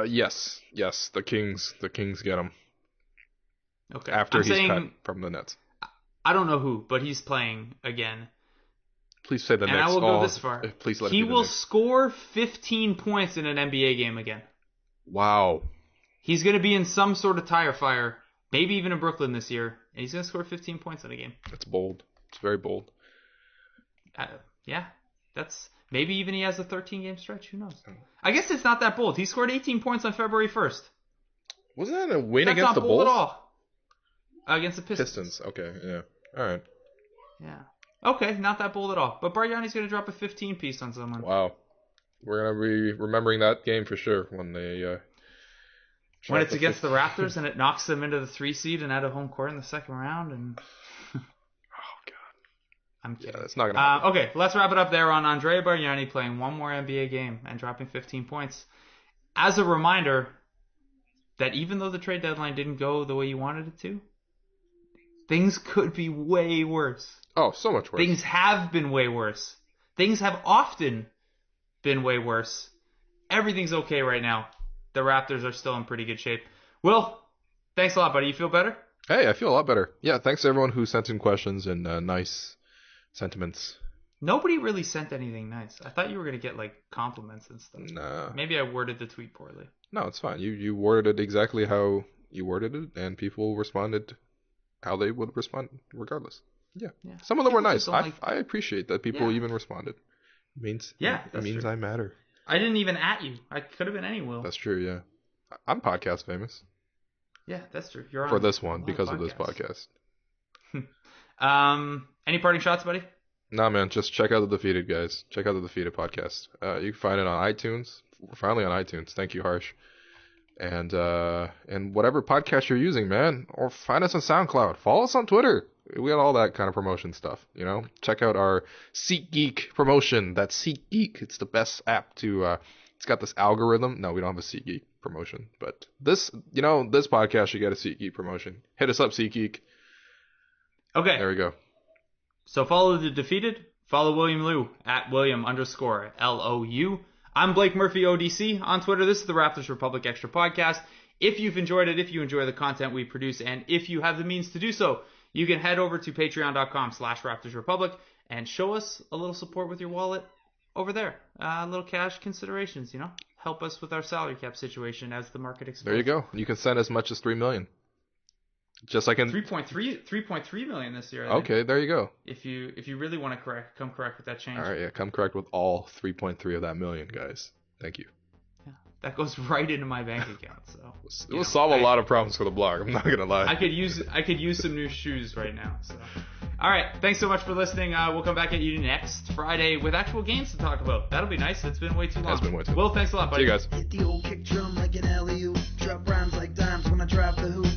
Speaker 3: Yes. The Kings get him.
Speaker 2: Okay.
Speaker 3: After he's cut from the Nets.
Speaker 2: I don't know who, but he's playing again.
Speaker 3: Please say the Nets.
Speaker 2: And I will go this far.
Speaker 3: Please let
Speaker 2: he
Speaker 3: it be the
Speaker 2: will
Speaker 3: Knicks.
Speaker 2: score 15 points in an NBA game again.
Speaker 3: Wow.
Speaker 2: He's going to be in some sort of tire fire, maybe even in Brooklyn this year, and he's going to score 15 points in a game.
Speaker 3: That's bold. It's very bold.
Speaker 2: Yeah, that's maybe even he has a 13-game stretch. Who knows? I guess it's not that bold. He scored 18 points on February 1st.
Speaker 3: Wasn't that a win
Speaker 2: That's
Speaker 3: against the
Speaker 2: not bold
Speaker 3: Bulls?
Speaker 2: at all. Against the Pistons.
Speaker 3: Okay, yeah. All right.
Speaker 2: Yeah. Okay, not that bold at all. But Bargnani's going to drop a 15-piece on someone.
Speaker 3: Wow. We're going to be remembering that game for sure when they...
Speaker 2: when it's against the Raptors and it knocks them into the 3 seed and out of home court in the second round. And
Speaker 3: oh, God.
Speaker 2: I'm kidding.
Speaker 3: Yeah, that's not going to happen.
Speaker 2: Okay, let's wrap it up there on Andrea Bargnani playing one more NBA game and dropping 15 points. As a reminder that even though the trade deadline didn't go the way you wanted it to, things could be way worse.
Speaker 3: Oh, so much worse.
Speaker 2: Things have been way worse. Things have often been way worse. Everything's okay right now. The Raptors are still in pretty good shape. Will, thanks a lot, buddy. You feel better?
Speaker 3: Hey, I feel a lot better. Yeah, thanks to everyone who sent in questions and nice sentiments.
Speaker 2: Nobody really sent anything nice. I thought you were going to get, like, compliments and stuff.
Speaker 3: Nah.
Speaker 2: Maybe I worded the tweet poorly.
Speaker 3: No, it's fine. You worded it exactly how you worded it, and people responded how they would respond regardless. Yeah. Some of them were nice. I appreciate that people even responded. It means
Speaker 2: true.
Speaker 3: I matter.
Speaker 2: I didn't even at you. I could have been any Will.
Speaker 3: That's true, yeah. I'm podcast famous.
Speaker 2: Yeah, that's true. You're on
Speaker 3: for this one because of this podcast.
Speaker 2: Any parting shots, buddy?
Speaker 3: Nah, man. Just check out the Defeated, guys. Check out the Defeated podcast. You can find it on iTunes. We're finally on iTunes. Thank you, Harsh. And whatever podcast you're using, man. Or find us on SoundCloud. Follow us on Twitter. We got all that kind of promotion stuff, you know. Check out our SeatGeek promotion. That's SeatGeek. It's the best app to. It's got this algorithm. No, we don't have a SeatGeek promotion, but this podcast should get a SeatGeek promotion. Hit us up, SeatGeek.
Speaker 2: Okay.
Speaker 3: There we go.
Speaker 2: So follow the Defeated. Follow William Liu at William_LOU. I'm Blake Murphy ODC on Twitter. This is the Raptors Republic Extra Podcast. If you've enjoyed it, if you enjoy the content we produce, and if you have the means to do so, you can head over to patreon.com/RaptorsRepublic and show us a little support with your wallet over there. Little cash considerations, you know. Help us with our salary cap situation as the market expands.
Speaker 3: There you go. You can send as much as $3 million. Just like in
Speaker 2: 3.3 million this year.
Speaker 3: Okay, there you go.
Speaker 2: If you really want to come correct with that change.
Speaker 3: All right, yeah, come correct with all 3.3 of that million, guys. Thank you.
Speaker 2: Yeah, that goes right into my bank account. So
Speaker 3: it will solve a lot of problems for the blog. I'm not gonna lie.
Speaker 2: I could use some new shoes right now. So, all right, thanks so much for listening. We'll come back at you next Friday with actual games to talk about. That'll be nice. It's been way too long.
Speaker 3: It's been way too long.
Speaker 2: Will, thanks a lot, buddy.
Speaker 3: See you guys.
Speaker 1: Hit the old kick drum like an alley-oop. Drop rhymes like dimes when I drive the hoop.